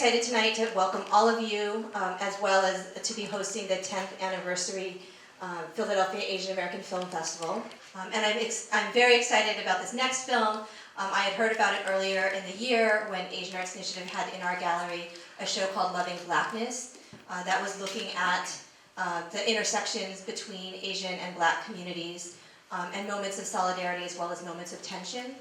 excited tonight to welcome all of you, as well as to be hosting the 10th anniversary Philadelphia Asian American Film Festival. And I'm very excited about this next film. I had heard about it earlier in the year when Asian Arts Initiative had in our gallery a show called Loving Blackness that was looking at the intersections between Asian and Black communities and moments of solidarity as well as moments of tension.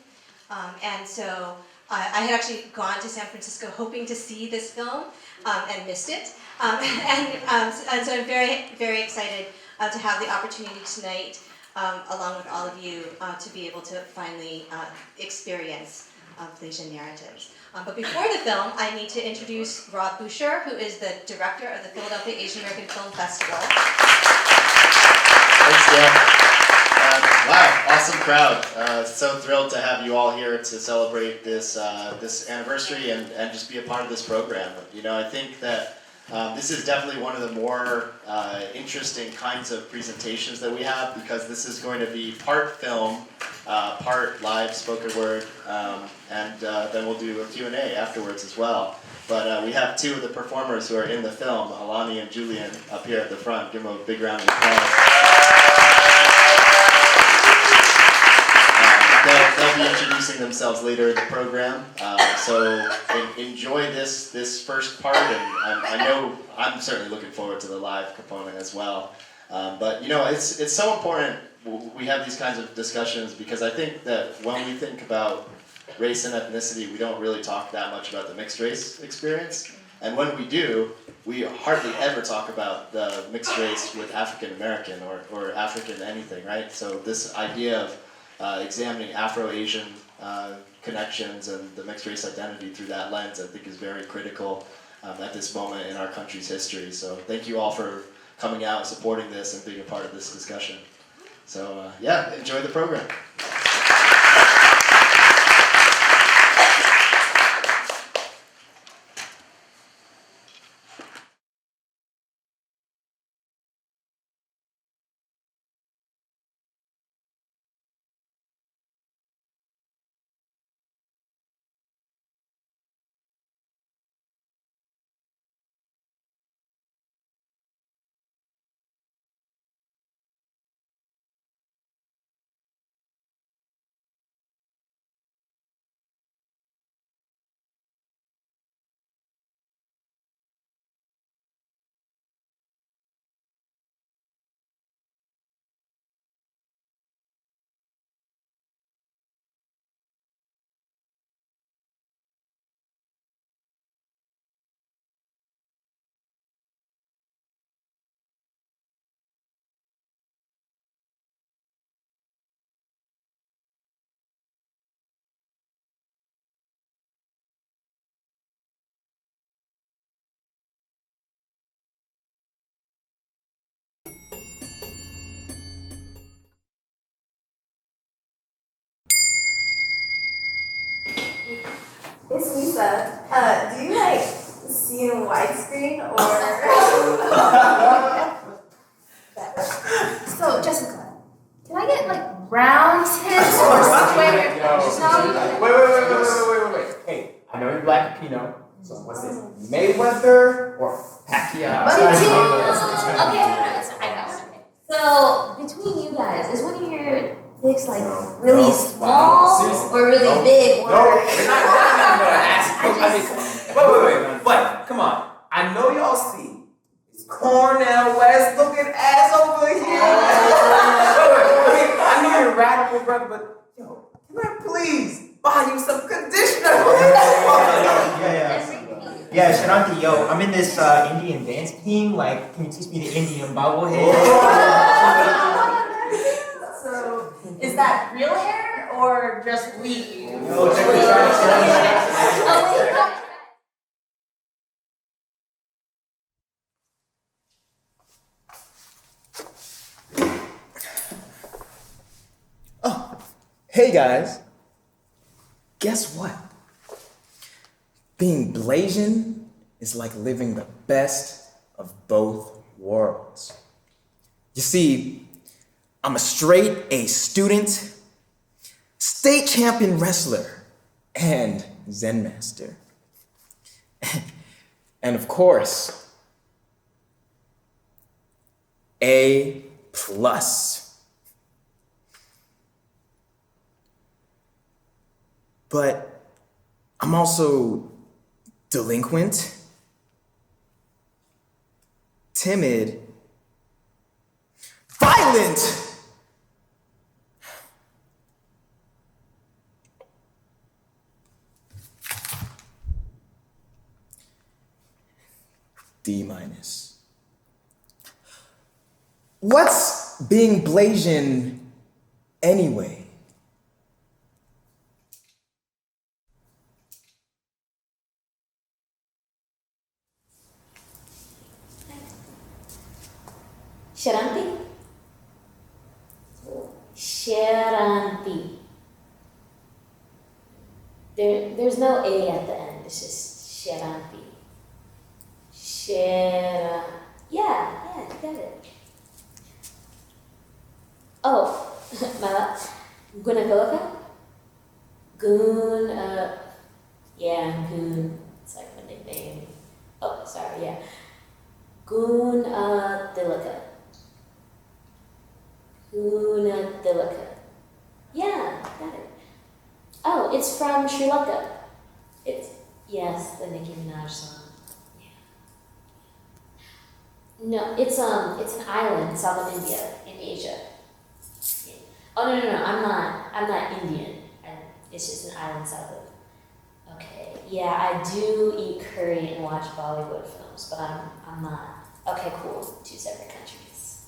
And so I had actually gone to San Francisco hoping to see this film and missed it. And so I'm very, very excited to have the opportunity tonight, along with all of you, to be able to finally experience Blasian Narratives. But before the film, I need to introduce Rob Boucher, who is the director of the Philadelphia Asian American Film Festival. Thanks, Dan. Wow, awesome crowd. So thrilled to have you all here to celebrate this anniversary and just be a part of this program. You know, I think that this is definitely one of the more interesting kinds of presentations that we have, because this is going to be part film, part live spoken word, and then we'll do a Q&A afterwards as well. But we have two of the performers who are in the film, Alani and Julian, up here at the front. Give them a big round of applause. They'll be introducing themselves later in the program, so enjoy this first part, and I know I'm certainly looking forward to the live component as well. But you know, it's so important we have these kinds of discussions, because I think that when we think about race and ethnicity, we don't really talk that much about the mixed race experience, and when we do, we hardly ever talk about the mixed race with African American or African anything, right? So this idea of examining Afro-Asian connections and the mixed race identity through that lens, I think, is very critical at this moment in our country's history. So thank you all for coming out, supporting this, and being a part of this discussion. So yeah, enjoy the program. It's Lisa. Do you see in widescreen or? So Jessica, can I get round tips or square? Wait. Hey, I know you're Black Filipino, so what's it? Mayweather or Pacquiao? Okay, I know. So between you guys, is one of your picks really small or really big? No, we're not gonna ask. Wait. But come on, I know y'all see. It's Cornell West looking ass over here. I know you're radical, brother, but yo, can I please buy you some conditioner? Yeah, Shananti, yo, I'm in this Indian dance team. Can you teach me the Indian bobblehead? So, is that real hair or just weave? No, check this out. Oh, hey guys. Guess what? Being Blasian is like living the best of both worlds. You see, I'm a straight A student, state champion wrestler, and Zen master. And of course, A plus. But I'm also delinquent, timid, violent. D minus. What's being Blasian anyway? Sharanti? Sharanti. There's no A at the end, it's just Sharanti. Yeah, you got it. Oh, my Gunagolaka? Yeah, Goon. It's like my nickname. Oh, sorry, yeah. Dilaka. Dilaka. Yeah, got it. Oh, it's from Sri Lanka. Yes, the Nicki Minaj song. Yeah. No, it's an island south of India in Asia. Yeah. Oh no, I'm not Indian. It's just an island south of. Okay, yeah, I do eat curry and watch Bollywood films, but I'm not. Okay, cool. 2 separate countries.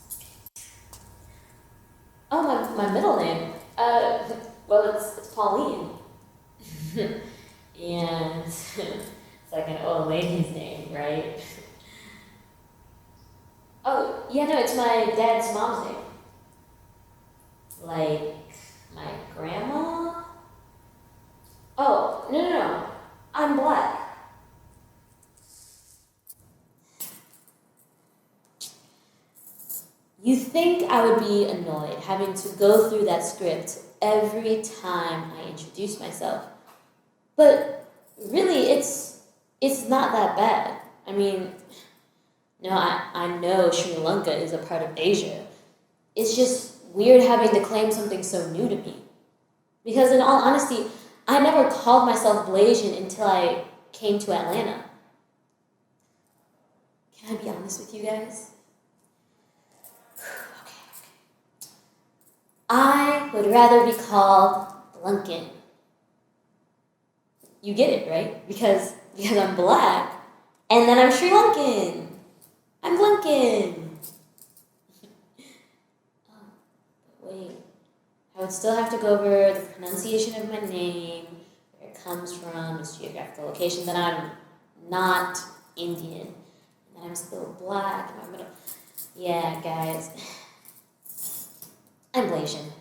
Oh, my middle name. Well, it's Pauline. And it's like an old lady's name, right? Oh, yeah, no, it's my dad's mom's name. Like my grandma? Oh, no. I'm black. You think I would be annoyed having to go through that script every time I introduce myself. But really, it's not that bad. I mean, no, I know Sri Lanka is a part of Asia. It's just weird having to claim something so new to me. Because in all honesty, I never called myself Blasian until I came to Atlanta. Can I be honest with you guys? Okay. I would rather be called Blunkin. You get it, right? Because I'm black, and then I'm Sri Lankan. I'm Blunkin. Oh, but wait. I would still have to go over the pronunciation of my name, where it comes from, its geographical location, that I'm not Indian, and that I'm still black, and I'm gonna... Yeah, guys. I'm Blasian.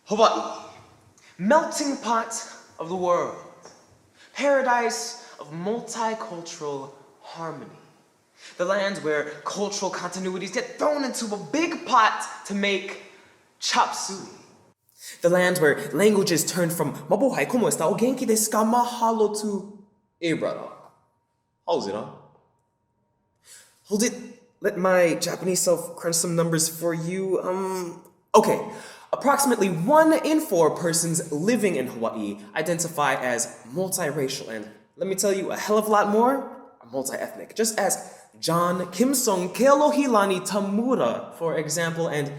Hawaii, melting pot of the world, paradise of multicultural harmony, the land where cultural continuities get thrown into a big pot to make chop suey. The land where languages turn from mabuhay, como esta, o genki desu ka, mahalo to, hey brother, how's it, huh? Hold it, let my Japanese self crunch some numbers for you. Okay. Approximately 1 in 4 persons living in Hawaii identify as multiracial, and let me tell you a hell of a lot more are multi-ethnic. Just as John Kimsong Kealohilani Tamura, for example, and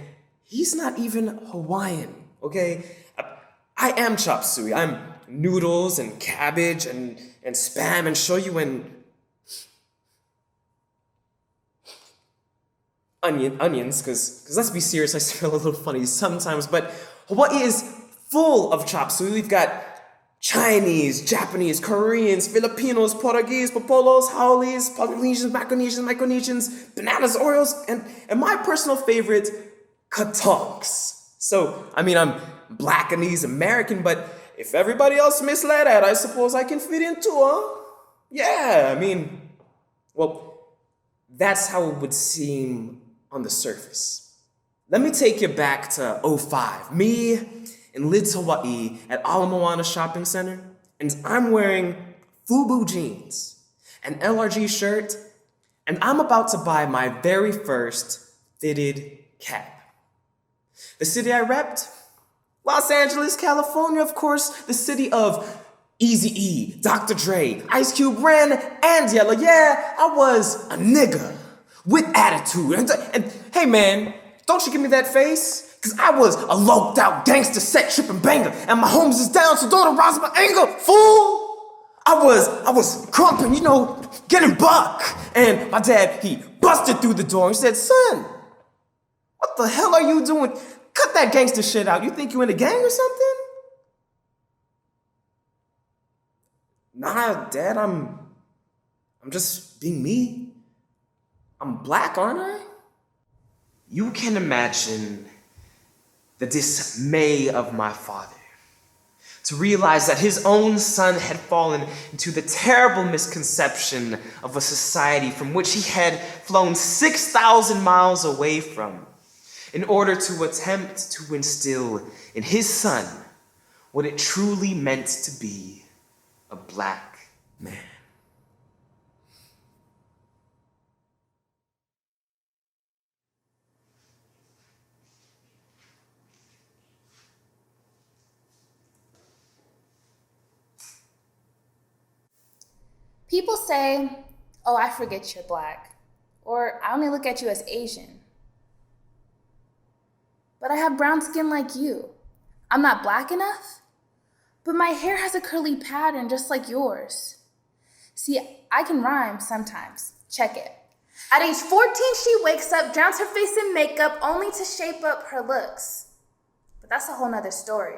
he's not even Hawaiian, okay? I am chop suey. I'm noodles and cabbage and spam and shoyu and onions, because let's be serious, I feel a little funny sometimes, but Hawaii is full of chop suey. We've got Chinese, Japanese, Koreans, Filipinos, Portuguese, Popolos, Haoles, Polynesians, Micronesians, bananas, Oreos, and my personal favorite, Katonks. So, I mean, I'm Blackanese American, but if everybody else misled that, I suppose I can fit in too, huh? Yeah, I mean, well, that's how it would seem on the surface. Let me take you back to '05. Me in Little Hawaii at Ala Moana Shopping Center, and I'm wearing FUBU jeans, an LRG shirt, and I'm about to buy my very first fitted cap. The city I repped? Los Angeles, California, of course, the city of Eazy-E, Dr. Dre, Ice Cube, Ren, and Yella. Yeah, I was a nigga with attitude. And hey man, don't you give me that face, cause I was a loped out gangster set tripping banger, and my homies is down, so don't arouse my anger, fool! I was crumping, getting buck, and my dad, he busted through the door and said, son, what the hell are you doing? Cut that gangster shit out. You think you in a gang or something? Nah, Dad, I'm just being me. I'm black, aren't I? You can imagine the dismay of my father to realize that his own son had fallen into the terrible misconception of a society from which he had flown 6,000 miles away from in order to attempt to instill in his son what it truly meant to be a black man. People say, oh, I forget you're black, or I only look at you as Asian. But I have brown skin like you. I'm not black enough, but my hair has a curly pattern just like yours. See, I can rhyme sometimes. Check it. At age 14, she wakes up, drowns her face in makeup, only to shape up her looks. But that's a whole nother story.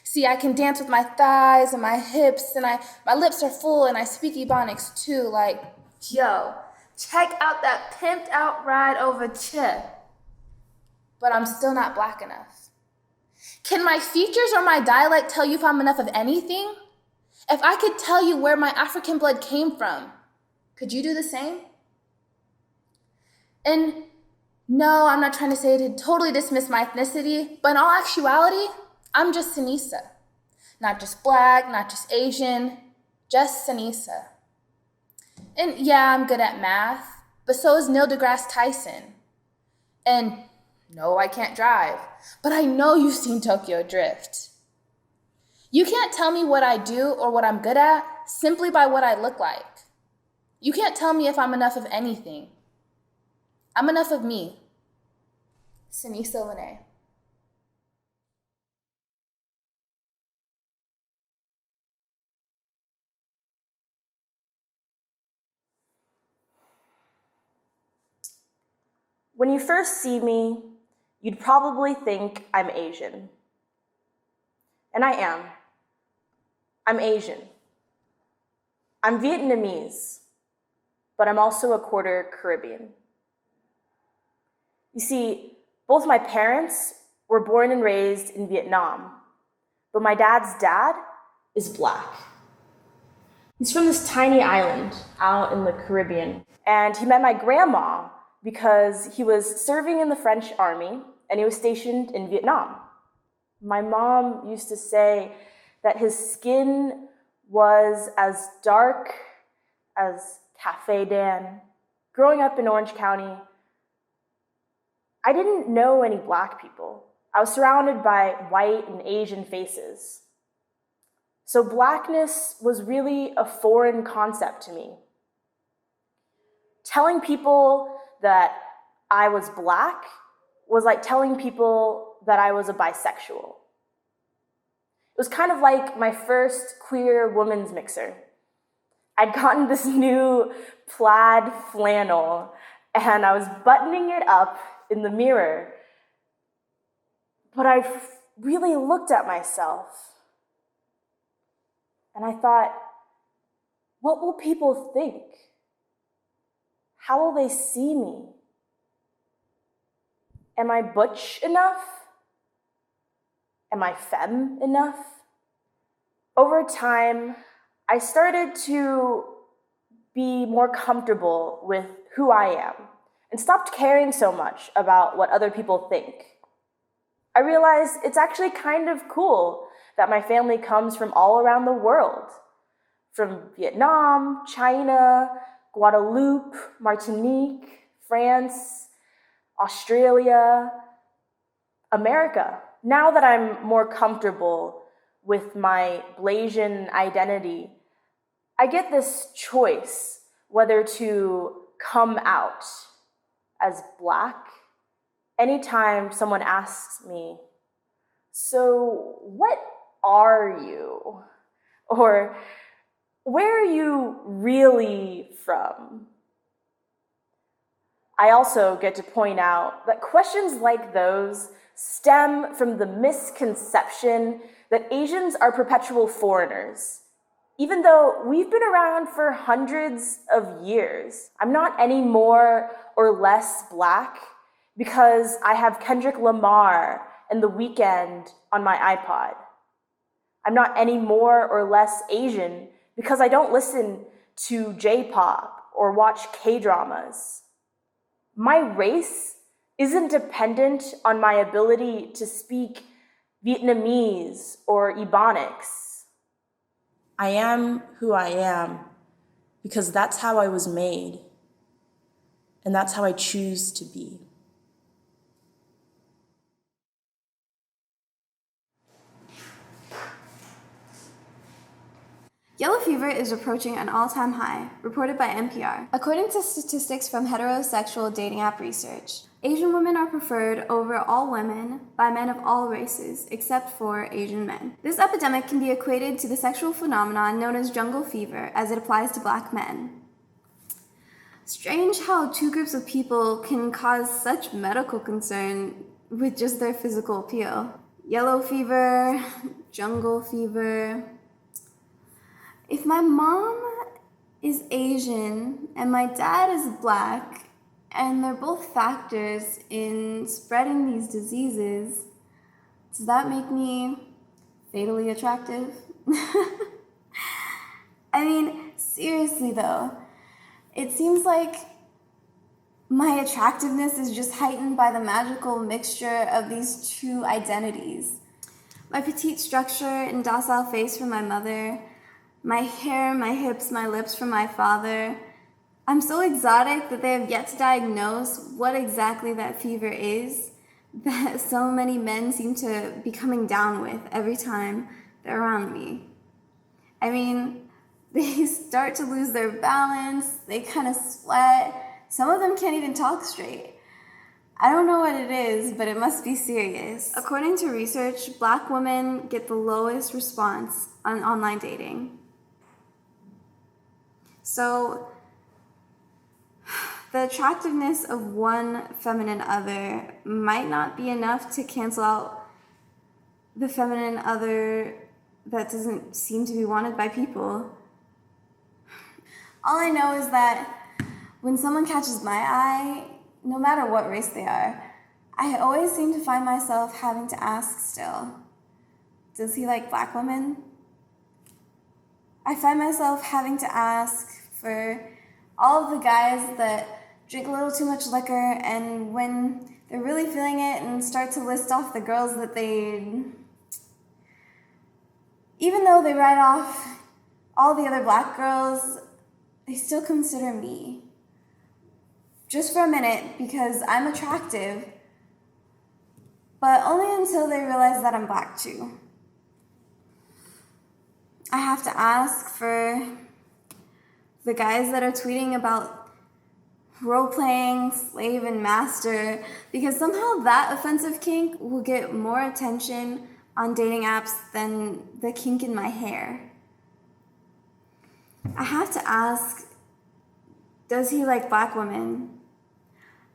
See, I can dance with my thighs and my hips, and my lips are full, and I speak Ebonics too, like, yo, check out that pimped out ride over Chip. But I'm still not black enough. Can my features or my dialect tell you if I'm enough of anything? If I could tell you where my African blood came from, could you do the same? And no, I'm not trying to say to totally dismiss my ethnicity, but in all actuality, I'm just Sinisa. Not just black, not just Asian, just Sinisa. And yeah, I'm good at math, but so is Neil deGrasse Tyson. And no, I can't drive, but I know you've seen Tokyo Drift. You can't tell me what I do or what I'm good at simply by what I look like. You can't tell me if I'm enough of anything. I'm enough of me. Sinisa Lene. When you first see me, you'd probably think I'm Asian. And I am. I'm Asian. I'm Vietnamese, but I'm also a quarter Caribbean. You see, both my parents were born and raised in Vietnam, but my dad's dad is black. He's from this tiny island out in the Caribbean, and he met my grandma because he was serving in the French army and he was stationed in Vietnam. My mom used to say that his skin was as dark as Cafe Dan. Growing up in Orange County, I didn't know any black people. I was surrounded by white and Asian faces. So blackness was really a foreign concept to me. Telling people that I was black was like telling people that I was a bisexual. It was kind of like my first queer woman's mixer. I'd gotten this new plaid flannel and I was buttoning it up in the mirror, but I really looked at myself and I thought, what will people think? How will they see me? Am I butch enough? Am I femme enough? Over time, I started to be more comfortable with who I am and stopped caring so much about what other people think. I realized it's actually kind of cool that my family comes from all around the world, from Vietnam, China, Guadeloupe, Martinique, France, Australia, America. Now that I'm more comfortable with my Blasian identity, I get this choice whether to come out as Black anytime someone asks me, "So what are you?" Or, "Where are you really from?" I also get to point out that questions like those stem from the misconception that Asians are perpetual foreigners. Even though we've been around for hundreds of years, I'm not any more or less Black because I have Kendrick Lamar and The Weeknd on my iPod. I'm not any more or less Asian because I don't listen to J-pop or watch K-dramas. My race isn't dependent on my ability to speak Vietnamese or Ebonics. I am who I am because that's how I was made, and that's how I choose to be. Yellow fever is approaching an all-time high, reported by NPR. According to statistics from heterosexual dating app research, Asian women are preferred over all women by men of all races, except for Asian men. This epidemic can be equated to the sexual phenomenon known as jungle fever, as it applies to Black men. Strange how two groups of people can cause such medical concern with just their physical appeal. Yellow fever, jungle fever. If my mom is Asian and my dad is Black, and they're both factors in spreading these diseases, does that make me fatally attractive? I mean, seriously though, it seems like my attractiveness is just heightened by the magical mixture of these two identities. My petite structure and docile face from my mother, my hair, my hips, my lips from my father. I'm so exotic that they have yet to diagnose what exactly that fever is that so many men seem to be coming down with every time they're around me. I mean, they start to lose their balance, they kind of sweat. Some of them can't even talk straight. I don't know what it is, but it must be serious. According to research, Black women get the lowest response on online dating. So, the attractiveness of one feminine other might not be enough to cancel out the feminine other that doesn't seem to be wanted by people. All I know is that when someone catches my eye, no matter what race they are, I always seem to find myself having to ask still, does he like Black women? I find myself having to ask for all of the guys that drink a little too much liquor and when they're really feeling it and start to list off the girls that even though they write off all the other Black girls, they still consider me. Just for a minute, because I'm attractive, but only until they realize that I'm Black too. I have to ask for the guys that are tweeting about role-playing slave and master, because somehow that offensive kink will get more attention on dating apps than the kink in my hair. I have to ask, does he like Black women?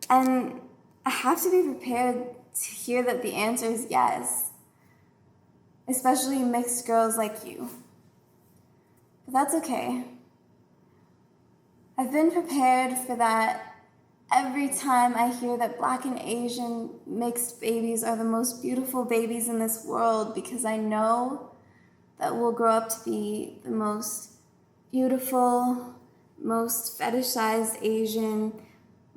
And I have to be prepared to hear that the answer is yes, especially mixed girls like you. But that's okay. I've been prepared for that every time I hear that Black and Asian mixed babies are the most beautiful babies in this world, because I know that we'll grow up to be the most beautiful, most fetishized Asian,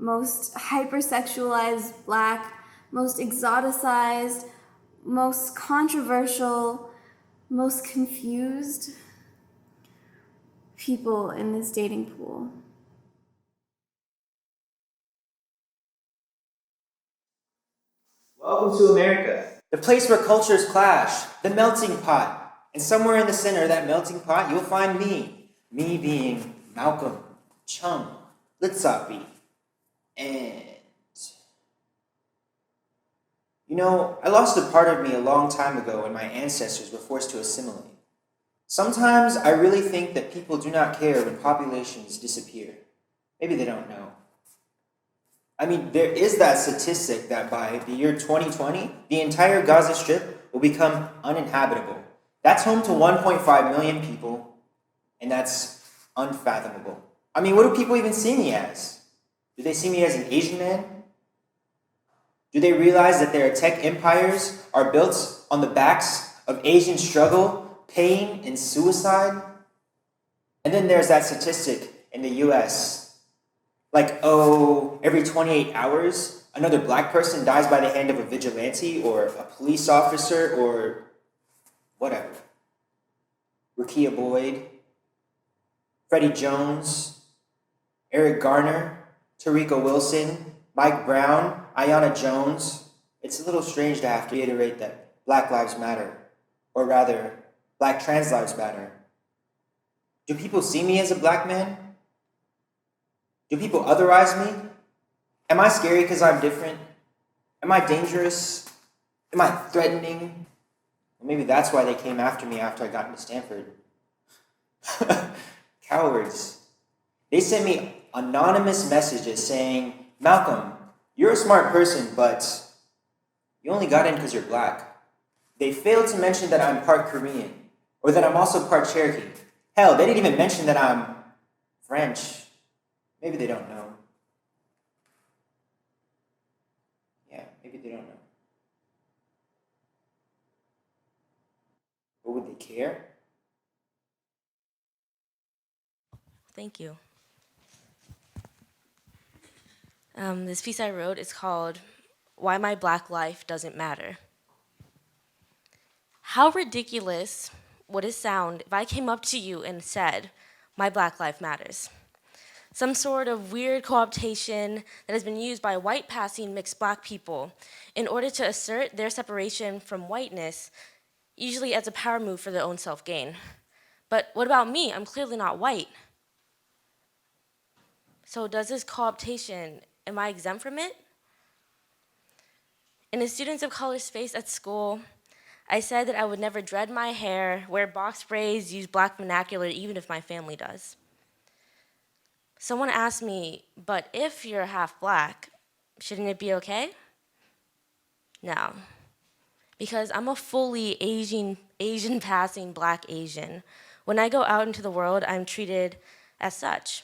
most hypersexualized Black, most exoticized, most controversial, most confused people in this dating pool. Welcome to America, the place where cultures clash, the melting pot. And somewhere in the center of that melting pot, you'll find me. Me being Malcolm, Chung, Litsapi, and... You know, I lost a part of me a long time ago when my ancestors were forced to assimilate. Sometimes I really think that people do not care when populations disappear. Maybe they don't know. I mean, there is that statistic that by the year 2020, the entire Gaza Strip will become uninhabitable. That's home to 1.5 million people, and that's unfathomable. I mean, what do people even see me as? Do they see me as an Asian man? Do they realize that their tech empires are built on the backs of Asian struggle, pain, and suicide? And then there's that statistic in the US. Like, every 28 hours, another Black person dies by the hand of a vigilante or a police officer or whatever. Rukia Boyd, Freddie Jones, Eric Garner, Tarika Wilson, Mike Brown, Ayanna Jones. It's a little strange to have to reiterate that Black lives matter, or rather, Black trans lives matter. Do people see me as a Black man? Do people otherize me? Am I scary because I'm different? Am I dangerous? Am I threatening? Well, maybe that's why they came after me after I got into Stanford. Cowards. They sent me anonymous messages saying, Malcolm, you're a smart person, but you only got in because you're Black. They failed to mention that I'm part Korean, or that I'm also part Cherokee. Hell, they didn't even mention that I'm French. Maybe they don't know. Yeah, maybe they don't know. But would they care? Thank you. This piece I wrote is called Why My Black Life Doesn't Matter. How ridiculous would it sound if I came up to you and said, my Black life matters? Some sort of weird co-optation that has been used by white-passing mixed Black people in order to assert their separation from whiteness, usually as a power move for their own self-gain. But what about me? I'm clearly not white. So does this co-optation, am I exempt from it? In a students of color space at school, I said that I would never dread my hair, wear box braids, use Black vernacular, even if my family does. Someone asked me, but if you're half Black, shouldn't it be okay? No, because I'm a fully Asian passing Black Asian. When I go out into the world, I'm treated as such.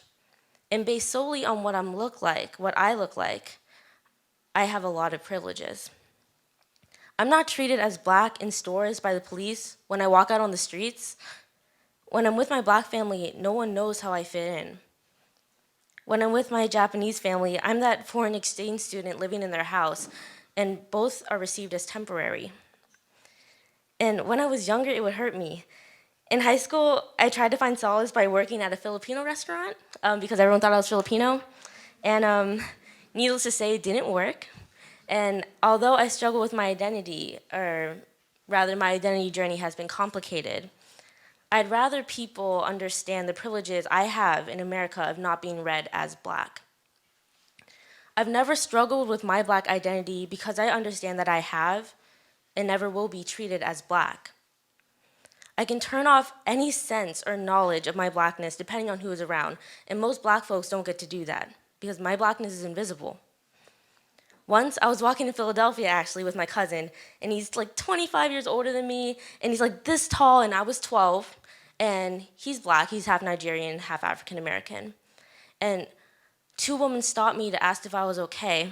And based solely on what I look like, I have a lot of privileges. I'm not treated as Black in stores by the police when I walk out on the streets. When I'm with my Black family, no one knows how I fit in. When I'm with my Japanese family, I'm that foreign exchange student living in their house, and both are received as temporary. And when I was younger, it would hurt me. In high school, I tried to find solace by working at a Filipino restaurant because everyone thought I was Filipino. And needless to say, it didn't work. And although I struggle with my identity, or rather my identity journey has been complicated, I'd rather people understand the privileges I have in America of not being read as Black. I've never struggled with my Black identity because I understand that I have and never will be treated as Black. I can turn off any sense or knowledge of my Blackness depending on who is around, and most Black folks don't get to do that because my Blackness is invisible. Once, I was walking in Philadelphia, actually, with my cousin, and he's like 25 years older than me, and he's like this tall, and I was 12, and he's Black, he's half Nigerian, half African American. And two women stopped me to ask if I was okay,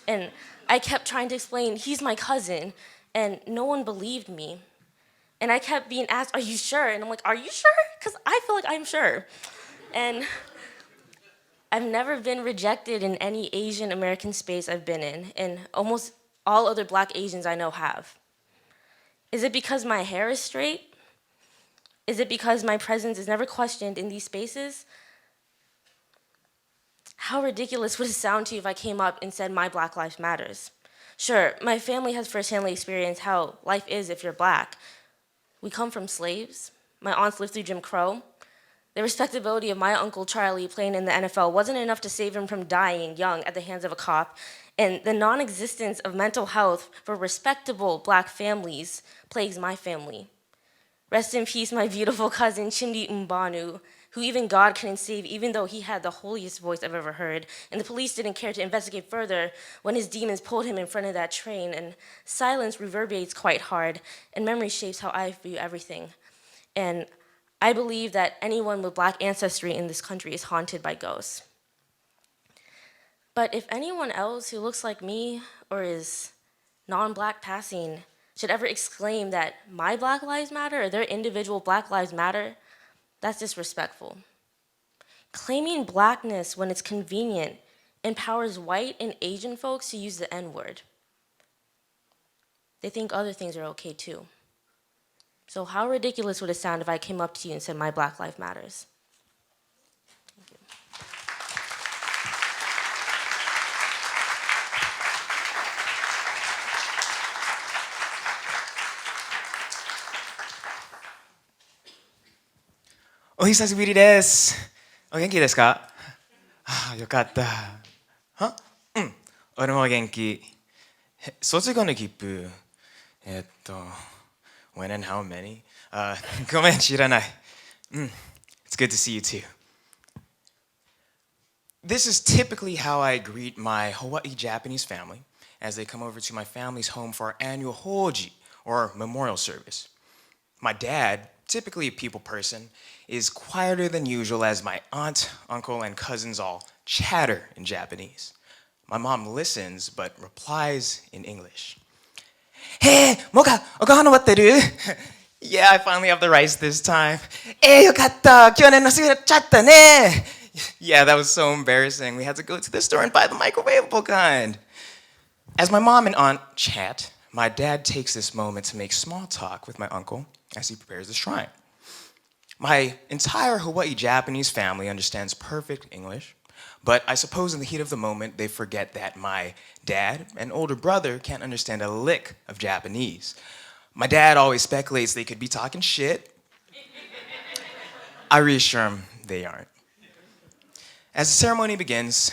and I kept trying to explain, he's my cousin, and no one believed me. And I kept being asked, are you sure? And I'm like, are you sure? Because I feel like I'm sure. And I've never been rejected in any Asian American space I've been in, and almost all other Black Asians I know have. Is it because my hair is straight? Is it because my presence is never questioned in these spaces? How ridiculous would it sound to you if I came up and said my Black life matters? Sure, my family has firsthand experienced how life is if you're Black. We come from slaves. My aunts lived through Jim Crow. The respectability of my Uncle Charlie playing in the NFL wasn't enough to save him from dying young at the hands of a cop. And the non-existence of mental health for respectable Black families plagues my family. Rest in peace, my beautiful cousin, Chimdi Mbanu, who even God couldn't save, even though he had the holiest voice I've ever heard. And the police didn't care to investigate further when his demons pulled him in front of that train. And silence reverberates quite hard, and memory shapes how I view everything. And I believe that anyone with Black ancestry in this country is haunted by ghosts. But if anyone else who looks like me or is non-Black passing should ever exclaim that my Black lives matter or their individual Black lives matter, that's disrespectful. Claiming Blackness when it's convenient empowers white and Asian folks to use the N-word. They think other things are okay too. So how ridiculous would it sound if I came up to you and said my Black life matters? Thank you. Oh, お久しぶりです。お元気ですか？あ、よかった。は？うん。俺も元気。卒業の切符。when and how many? ごめん、知らない。It's good to see you too. This is typically how I greet my Hawaii Japanese family as they come over to my family's home for our annual hoji, or memorial service. My dad, typically a people person, is quieter than usual as my aunt, uncle, and cousins all chatter in Japanese. My mom listens but replies in English. Hey, Mocha, okahana watteru? Yeah, I finally have the rice this time. Hey, yokatta, kyonen no sugurachatta ne. Yeah, that was so embarrassing. We had to go to the store and buy the microwavable kind. As my mom and aunt chat, my dad takes this moment to make small talk with my uncle as he prepares the shrine. My entire Hawaii Japanese family understands perfect English, but I suppose in the heat of the moment, they forget that my dad and older brother can't understand a lick of Japanese. My dad always speculates they could be talking shit. I reassure him they aren't. As the ceremony begins,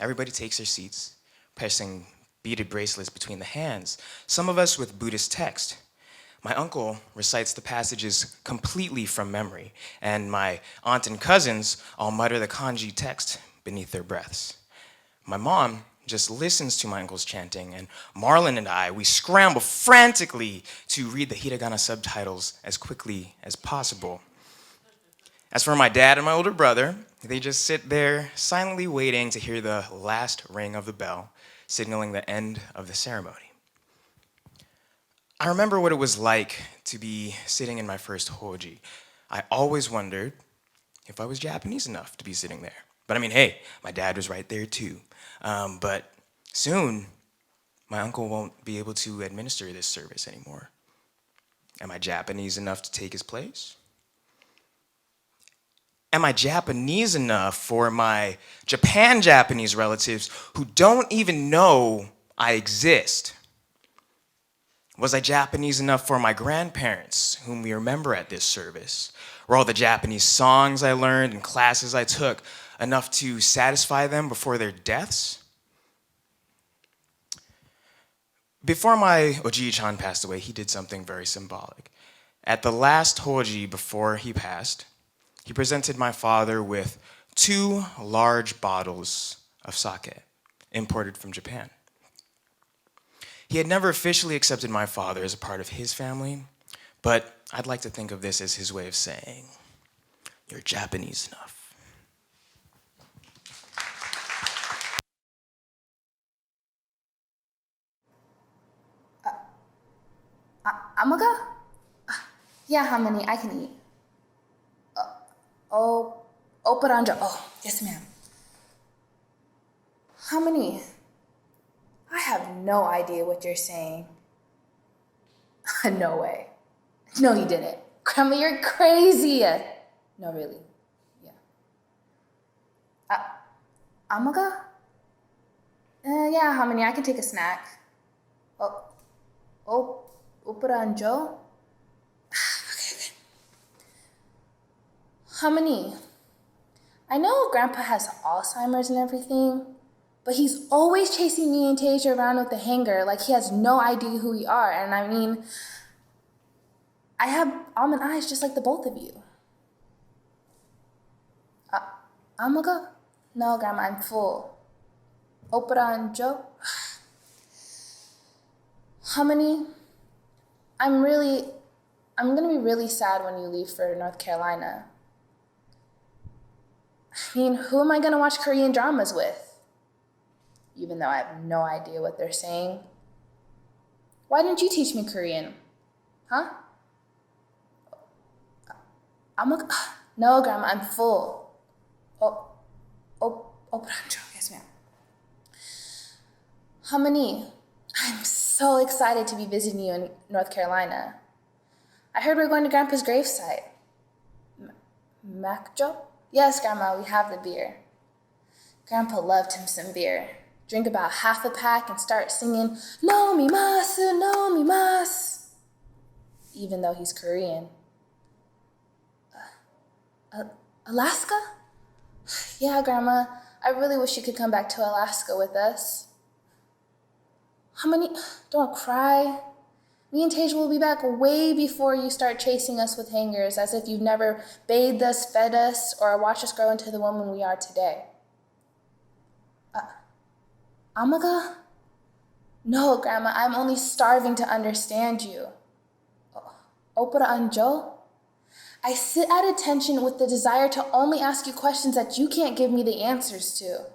everybody takes their seats, pressing beaded bracelets between the hands, some of us with Buddhist text. My uncle recites the passages completely from memory, and my aunt and cousins all mutter the kanji text beneath their breaths. My mom just listens to my uncle's chanting, and Marlon and I, we scramble frantically to read the hiragana subtitles as quickly as possible. As for my dad and my older brother, they just sit there silently waiting to hear the last ring of the bell, signaling the end of the ceremony. I remember what it was like to be sitting in my first hoji. I always wondered if I was Japanese enough to be sitting there. But I mean, hey, my dad was right there too. But soon, my uncle won't be able to administer this service anymore. Am I Japanese enough to take his place? Am I Japanese enough for my Japan-Japanese relatives who don't even know I exist? Was I Japanese enough for my grandparents, whom we remember at this service? Were all the Japanese songs I learned and classes I took enough to satisfy them before their deaths? Before my Oji-chan passed away, he did something very symbolic. At the last hoji before he passed, he presented my father with 2 large bottles of sake, imported from Japan. He had never officially accepted my father as a part of his family, but I'd like to think of this as his way of saying, "You're Japanese enough." Amaga? Yeah, how many? I can eat. Operanja. Oh, yes, ma'am. How many? I have no idea what you're saying. No way. No, you didn't. Grandma, you're crazy. No, really. Yeah. Amaga? Yeah, how many? I can take a snack. Opera and Joe? Okay. How many? I know Grandpa has Alzheimer's and everything, but he's always chasing me and Tasia around with the hanger like he has no idea who we are. And I mean, I have almond eyes just like the both of you. Amaga? No, Grandma, I'm full. Opera and Joe? How many? I'm gonna be really sad when you leave for North Carolina. I mean, who am I gonna watch Korean dramas with? Even though I have no idea what they're saying. Why didn't you teach me Korean? Huh? No, Grandma, I'm full. Yes, ma'am. How many? I'm so excited to be visiting you in North Carolina. I heard we're going to Grandpa's gravesite. Macjo? Yes, Grandma, we have the beer. Grandpa loved him some beer. Drink about half a pack and start singing, "No mimasu, no mimasu," even though he's Korean. Alaska? Yeah, Grandma, I really wish you could come back to Alaska with us. How many? Don't cry. Me and Tasia will be back way before you start chasing us with hangers, as if you've never bathed us, fed us, or watched us grow into the woman we are today. Amaga? No, Grandma, I'm only starving to understand you. Opera Anjo? I sit at attention with the desire to only ask you questions that you can't give me the answers to.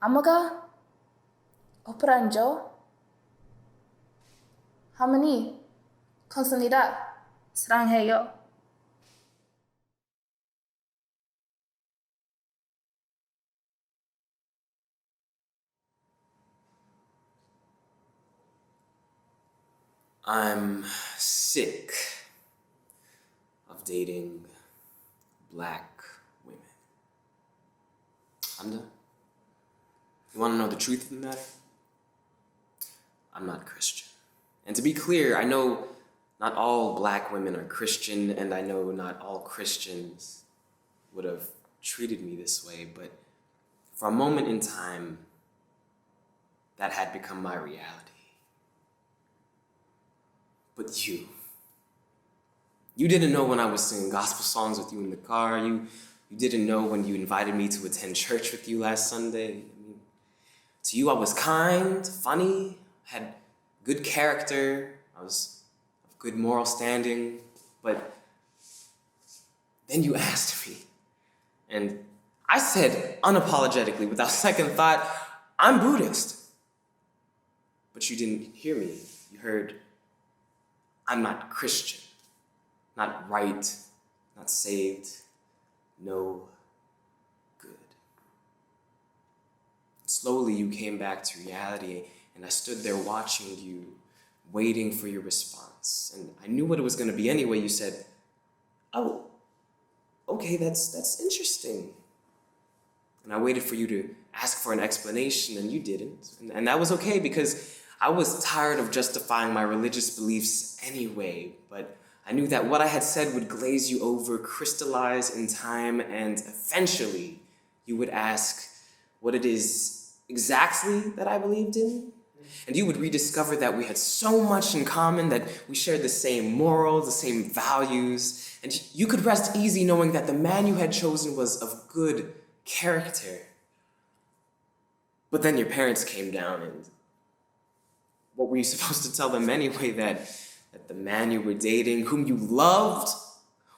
Amaga? Opera Anjo? Hamani? 감사합니다. 사랑해요. I'm sick of dating black women. I'm done. You want to know the truth of the matter? I'm not Christian. And to be clear, I know not all black women are Christian, and I know not all Christians would have treated me this way, but for a moment in time, that had become my reality. But you didn't know when I was singing gospel songs with you in the car. You didn't know when you invited me to attend church with you last Sunday. I mean, to you, I was kind, funny, had good character, I was of good moral standing, but then you asked me, and I said unapologetically, without second thought, I'm Buddhist. But you didn't hear me. You heard, I'm not Christian, not right, not saved, no good. Slowly you came back to reality, and I stood there watching you, waiting for your response. And I knew what it was going to be anyway. You said, oh, okay, that's interesting. And I waited for you to ask for an explanation, and you didn't. And that was okay, because I was tired of justifying my religious beliefs anyway, but I knew that what I had said would glaze you over, crystallize in time, and eventually you would ask what it is exactly that I believed in. And you would rediscover that we had so much in common, that we shared the same morals, the same values, and you could rest easy knowing that the man you had chosen was of good character. But then your parents came down, and what were you supposed to tell them anyway? That the man you were dating, whom you loved,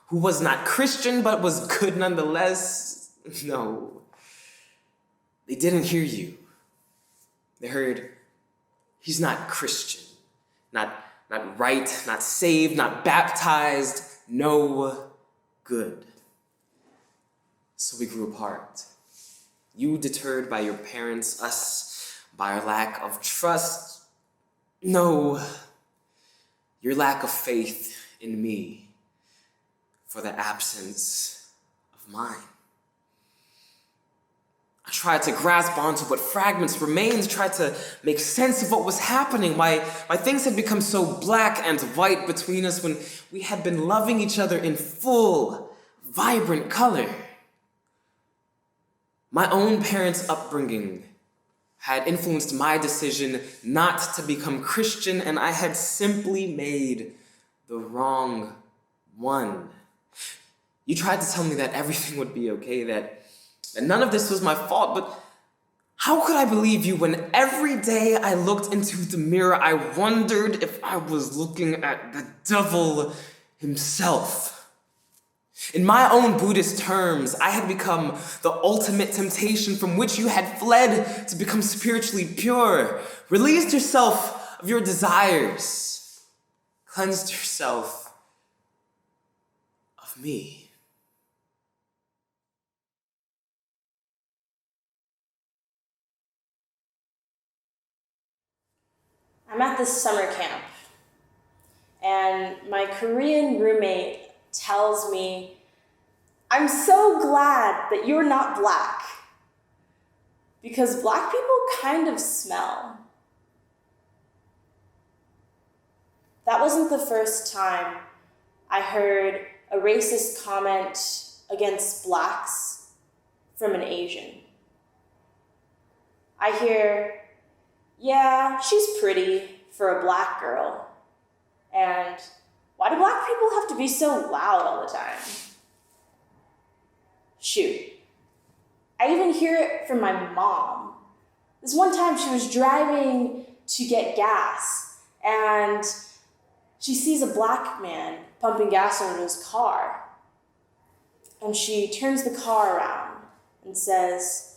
who was not Christian but was good nonetheless? No. They didn't hear you. They heard, he's not Christian, not right, not saved, not baptized, no good. So we grew apart. You deterred by your parents, us by our lack of trust. No, your lack of faith in me for the absence of mine. I tried to grasp onto what fragments remained, tried to make sense of what was happening, why things had become so black and white between us when we had been loving each other in full, vibrant color. My own parents' upbringing had influenced my decision not to become Christian, and I had simply made the wrong one. You tried to tell me that everything would be okay, that none of this was my fault, but how could I believe you when every day I looked into the mirror, I wondered if I was looking at the devil himself? In my own Buddhist terms, I had become the ultimate temptation from which you had fled to become spiritually pure, released yourself of your desires, cleansed yourself of me. I'm at this summer camp, and my Korean roommate tells me, "I'm so glad that you're not black, because black people kind of smell." That wasn't the first time I heard a racist comment against blacks from an Asian. I hear, "Yeah, she's pretty for a black girl. And why do black people have to be so loud all the time?" Shoot. I even hear it from my mom. This one time she was driving to get gas, and she sees a black man pumping gas into his car. And she turns the car around and says,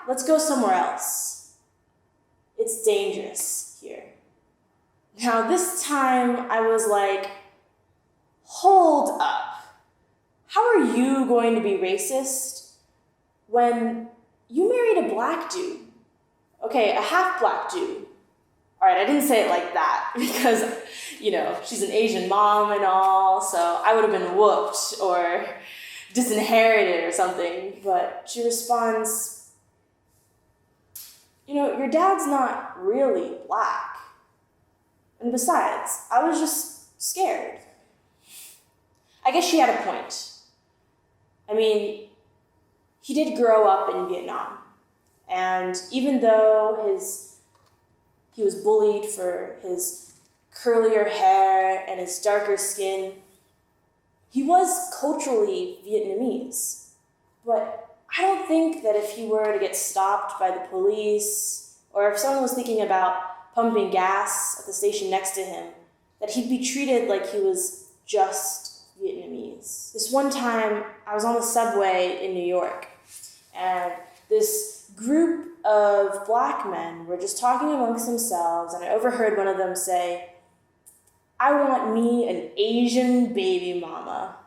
"Let's go somewhere else. It's dangerous here." Now this time I was like, hold up. How are you going to be racist when you married a black dude? Okay, a half black dude. All right, I didn't say it like that because, she's an Asian mom and all, so I would have been whooped or disinherited or something. But she responds, "Your dad's not really black. And besides, I was just scared." I guess she had a point. I mean, he did grow up in Vietnam. And even though he was bullied for his curlier hair and his darker skin, he was culturally Vietnamese. But I don't think that if he were to get stopped by the police, or if someone was thinking about pumping gas at the station next to him, that he'd be treated like he was just Vietnamese. This one time, I was on the subway in New York, and this group of black men were just talking amongst themselves, and I overheard one of them say, "I want me an Asian baby mama.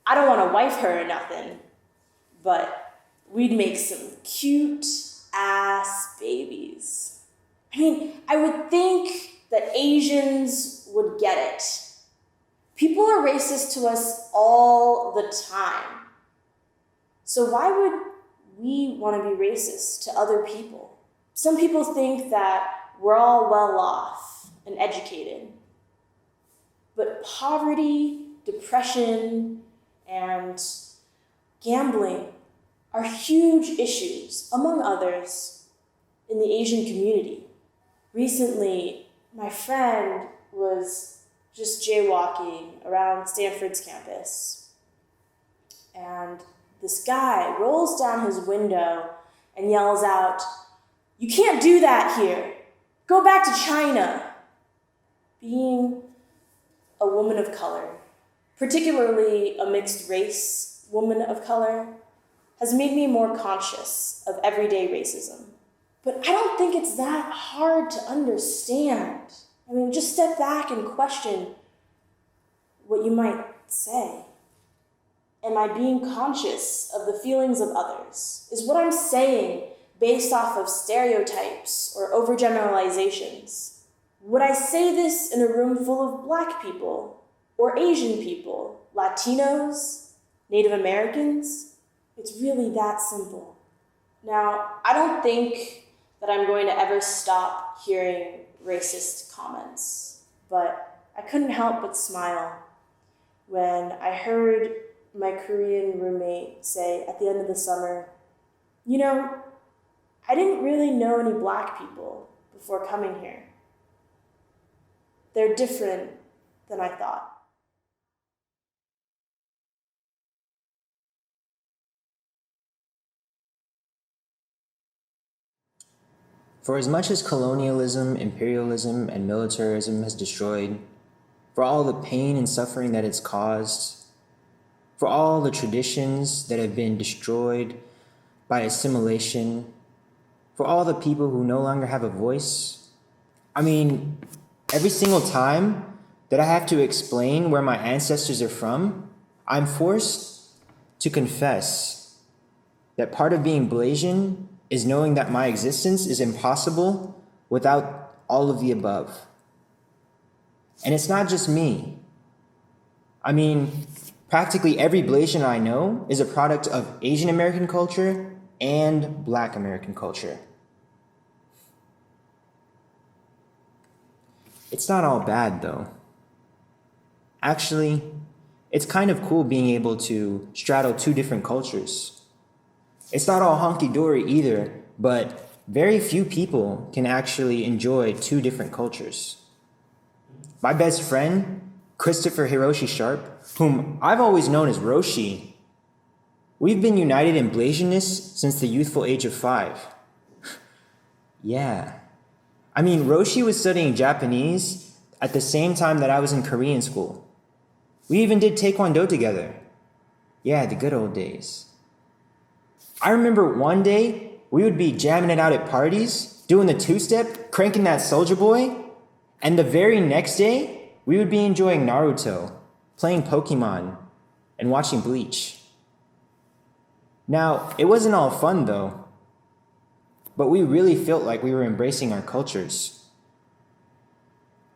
I don't want to wife her or nothing, but we'd make some cute ass babies." I mean, I would think that Asians would get it. People are racist to us all the time. So why would we want to be racist to other people? Some people think that we're all well off and educated. But poverty, depression, and gambling are huge issues, among others, in the Asian community. Recently, my friend was just jaywalking around Stanford's campus. And this guy rolls down his window and yells out, "You can't do that here. Go back to China." Being a woman of color, particularly a mixed race woman of color, has made me more conscious of everyday racism. But I don't think it's that hard to understand. I mean, just step back and question what you might say. Am I being conscious of the feelings of others? Is what I'm saying based off of stereotypes or overgeneralizations? Would I say this in a room full of Black people or Asian people, Latinos, Native Americans? It's really that simple. Now, I don't think that I'm going to ever stop hearing racist comments, but I couldn't help but smile when I heard my Korean roommate say at the end of the summer, you know, I didn't really know any Black people before coming here. They're different than I thought. For as much as colonialism, imperialism, and militarism has destroyed, for all the pain and suffering that it's caused, for all the traditions that have been destroyed by assimilation, for all the people who no longer have a voice, I mean, every single time that I have to explain where my ancestors are from, I'm forced to confess that part of being Blasian is knowing that my existence is impossible without all of the above. And it's not just me. I mean, practically every Blasian I know is a product of Asian American culture and Black American culture. It's not all bad though. Actually, it's kind of cool being able to straddle two different cultures. It's not all hunky-dory either, but very few people can actually enjoy two different cultures. My best friend, Christopher Hiroshi Sharp, whom I've always known as Roshi, we've been united in Blasianness since the youthful age of 5. Yeah. I mean, Roshi was studying Japanese at the same time that I was in Korean school. We even did Taekwondo together. Yeah, the good old days. I remember one day, we would be jamming it out at parties, doing the two-step, cranking that Soulja Boy, and the very next day, we would be enjoying Naruto, playing Pokemon, and watching Bleach. Now, it wasn't all fun though, but we really felt like we were embracing our cultures.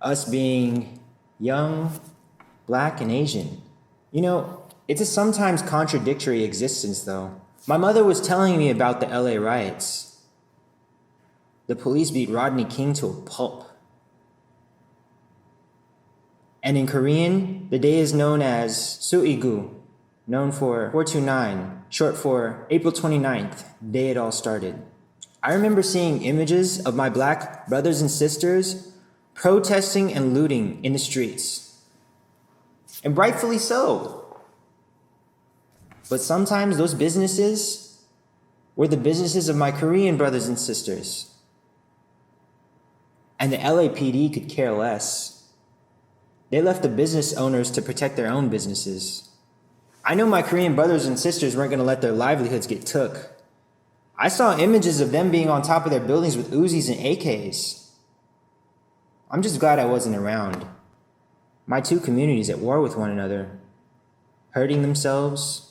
Us being young, Black, and Asian. You know, it's a sometimes contradictory existence though. My mother was telling me about the LA riots. The police beat Rodney King to a pulp. And in Korean, the day is known as Suigu, known for 429, short for April 29th, day it all started. I remember seeing images of my Black brothers and sisters protesting and looting in the streets. And rightfully so. But sometimes those businesses were the businesses of my Korean brothers and sisters. And the LAPD could care less. They left the business owners to protect their own businesses. I know my Korean brothers and sisters weren't gonna let their livelihoods get took. I saw images of them being on top of their buildings with Uzis and AKs. I'm just glad I wasn't around. My two communities at war with one another, hurting themselves,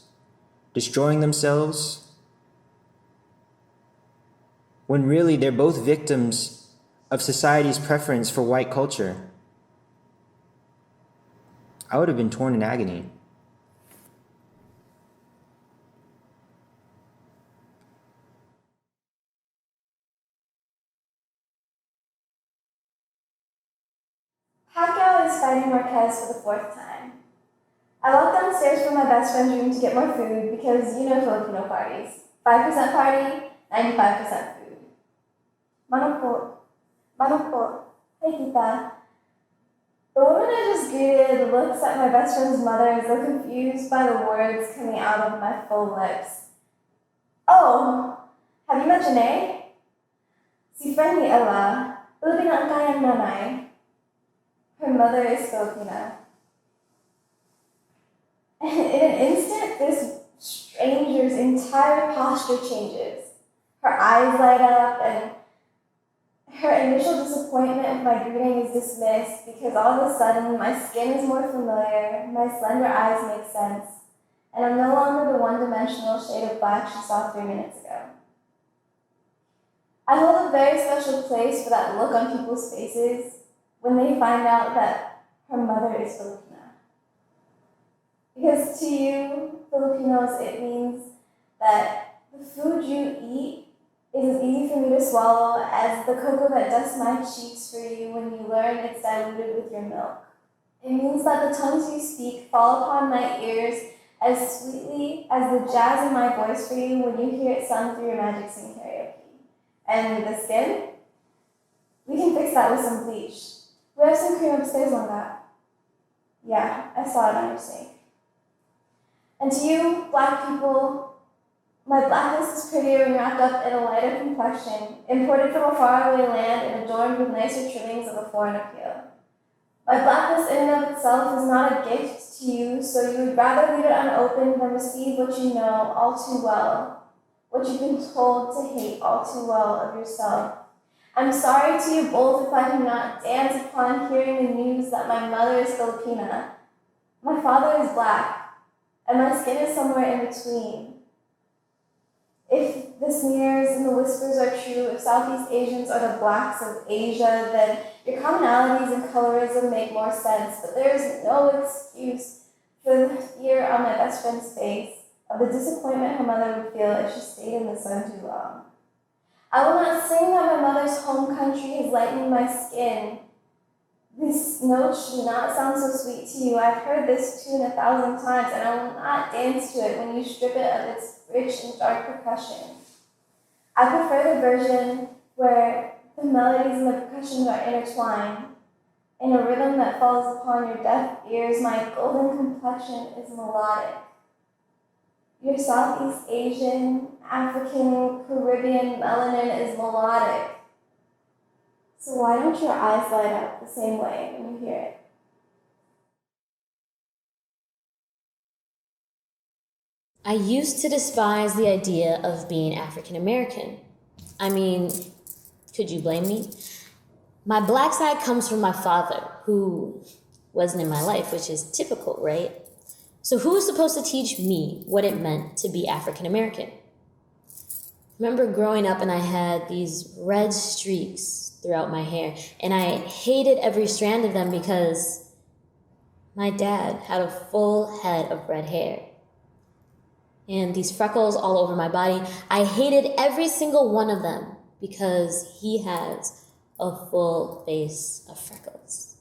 destroying themselves, when really they're both victims of society's preference for white culture. I would have been torn in agony. Pacquiao is fighting Marquez for the 4th time. I walked downstairs from my best friend's room to get more food because you know Filipino parties. 5% party, 95% food. Mano po. Hey tita. The woman I just greeted looks at my best friend's mother as though confused by the words coming out of my full lips. Oh, have you met Janae? Si friend ni Ella, Filipino ang kanyang nanay. Her mother is Filipino. And in an instant, this stranger's entire posture changes. Her eyes light up, and her initial disappointment with my greeting is dismissed because all of a sudden my skin is more familiar, my slender eyes make sense, and I'm no longer the one-dimensional shade of black she saw 3 minutes ago. I hold a very special place for that look on people's faces when they find out that her mother is Filipina. Because to you, Filipinos, it means that the food you eat is as easy for me to swallow as the cocoa that dusts my cheeks for you when you learn it's diluted with your milk. It means that the tongues you speak fall upon my ears as sweetly as the jazz in my voice for you when you hear it sung through your Magic Sing karaoke. And the skin? We can fix that with some bleach. We have some cream upstairs on that. Yeah, I saw it on your sink. And to you, black people, my blackness is prettier when wrapped up in a lighter complexion, imported from a faraway land and adorned with nicer trimmings of a foreign appeal. My blackness in and of itself is not a gift to you, so you would rather leave it unopened than receive what you know all too well, what you've been told to hate all too well of yourself. I'm sorry to you both if I cannot dance upon hearing the news that my mother is Filipina. My father is black, and my skin is somewhere in between. If the sneers and the whispers are true, if Southeast Asians are the blacks of Asia, then your commonalities and colorism make more sense, but there is no excuse for the fear on my best friend's face of the disappointment her mother would feel if she stayed in the sun too long. I will not sing that my mother's home country has lightened my skin. This note should not sound so sweet to you. I've heard this tune 1,000 times, and I will not dance to it when you strip it of its rich and dark percussion. I prefer the version where the melodies and the percussions are intertwined. In a rhythm that falls upon your deaf ears, my golden complexion is melodic. Your Southeast Asian, African, Caribbean melanin is melodic. So why don't your eyes light up the same way when you hear it? I used to despise the idea of being African American. I mean, could you blame me? My black side comes from my father, who wasn't in my life, which is typical, right? So who was supposed to teach me what it meant to be African American? I remember growing up and I had these red streaks throughout my hair, and I hated every strand of them because my dad had a full head of red hair. And these freckles all over my body, I hated every single one of them because he has a full face of freckles.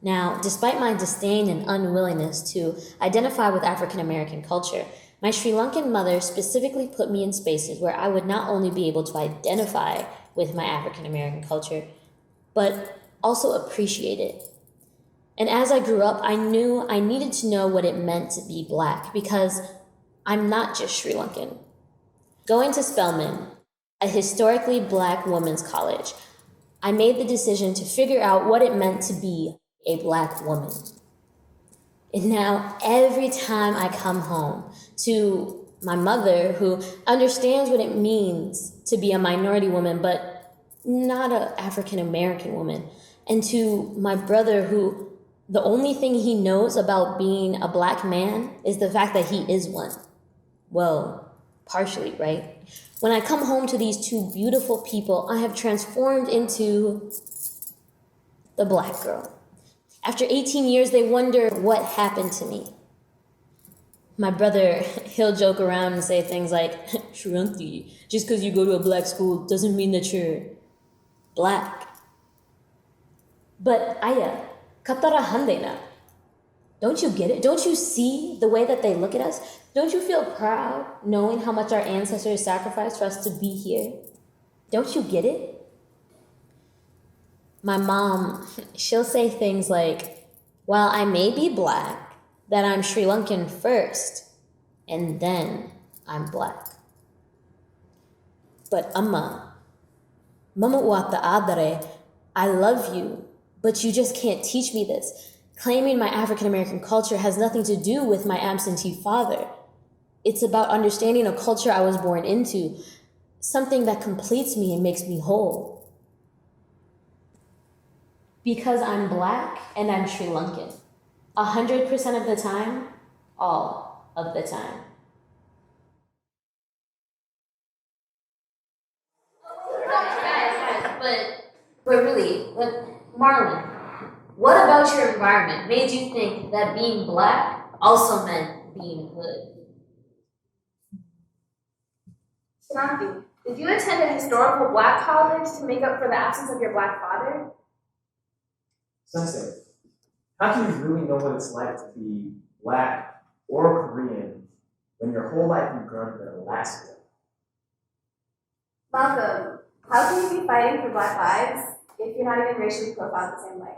Now, despite my disdain and unwillingness to identify with African American culture, my Sri Lankan mother specifically put me in spaces where I would not only be able to identify with my African American culture, but also appreciate it. And as I grew up, I knew I needed to know what it meant to be black because I'm not just Sri Lankan. Going to Spelman, a historically black women's college, I made the decision to figure out what it meant to be a black woman. And now every time I come home to my mother, who understands what it means to be a minority woman, but not an African American woman, and to my brother, who the only thing he knows about being a black man is the fact that he is one. Well, partially, right? When I come home to these two beautiful people, I have transformed into the black girl. After 18 years, they wonder what happened to me. My brother, he'll joke around and say things like, Shranti, just because you go to a black school doesn't mean that you're black. But Aya, katara handena. Don't you get it? Don't you see the way that they look at us? Don't you feel proud knowing how much our ancestors sacrificed for us to be here? Don't you get it? My mom, she'll say things like, while I may be black, that I'm Sri Lankan first, and then I'm black. But Mama uata adare, I love you, but you just can't teach me this. Claiming my African American culture has nothing to do with my absentee father. It's about understanding a culture I was born into, something that completes me and makes me whole. Because I'm black and I'm Sri Lankan. 100% of the time, all of the time. Guys, but really, Marlon, what about your environment made you think that being black also meant being hood? Shanti, did you attend a historical black college to make up for the absence of your black father? Sensei, how can you really know what it's like to be black or Korean when your whole life you've grown up in Alaska? Malcolm, how can you be fighting for black lives if you're not even racially profiled the same way?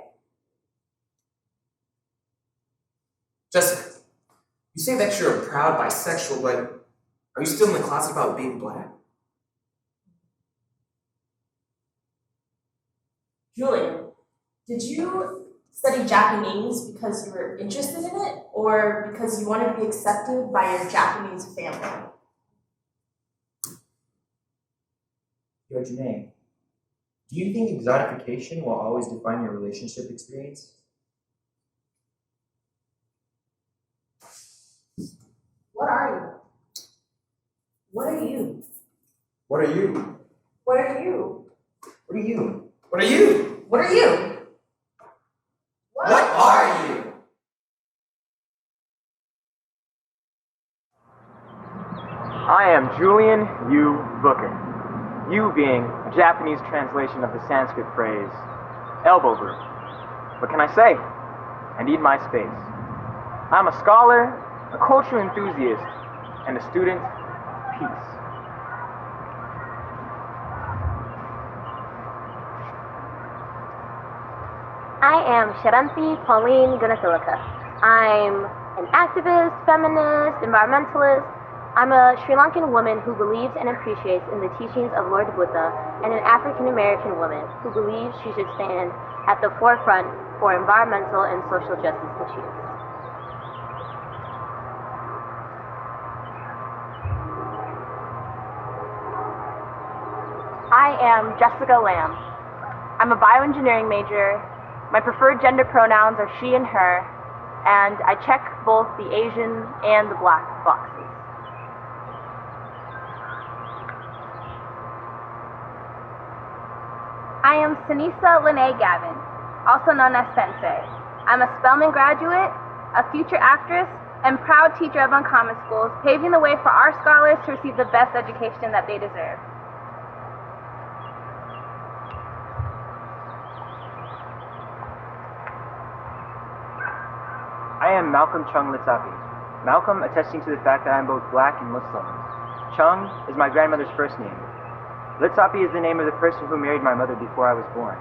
Jessica, you say that you're a proud bisexual, but are you still in the closet about being black? Julian, did you study Japanese because you were interested in it, or because you wanted to be accepted by your Japanese family? Yo, Janae, do you think exotification will always define your relationship experience? What are you? What are you? What are you? What are you? What are you? What are you? What are you? What are you? I am Julian U. Booker. U being a Japanese translation of the Sanskrit phrase, elbow room. What can I say? I need my space. I'm a scholar, a cultural enthusiast, and a student of peace. I am Sharanti Pauline Gunathilaka. I'm an activist, feminist, environmentalist. I'm a Sri Lankan woman who believes and appreciates in the teachings of Lord Buddha, and an African American woman who believes she should stand at the forefront for environmental and social justice issues. I am Jessica Lamb. I'm a bioengineering major. My preferred gender pronouns are she and her, and I check both the Asian and the black boxes. I am Sinisa Lene Gavin, also known as Sensei. I'm a Spelman graduate, a future actress, and proud teacher of Uncommon Schools, paving the way for our scholars to receive the best education that they deserve. I am Malcolm Chung Litsapi. Malcolm attesting to the fact that I am both black and Muslim. Chung is my grandmother's first name. Litsapi is the name of the person who married my mother before I was born.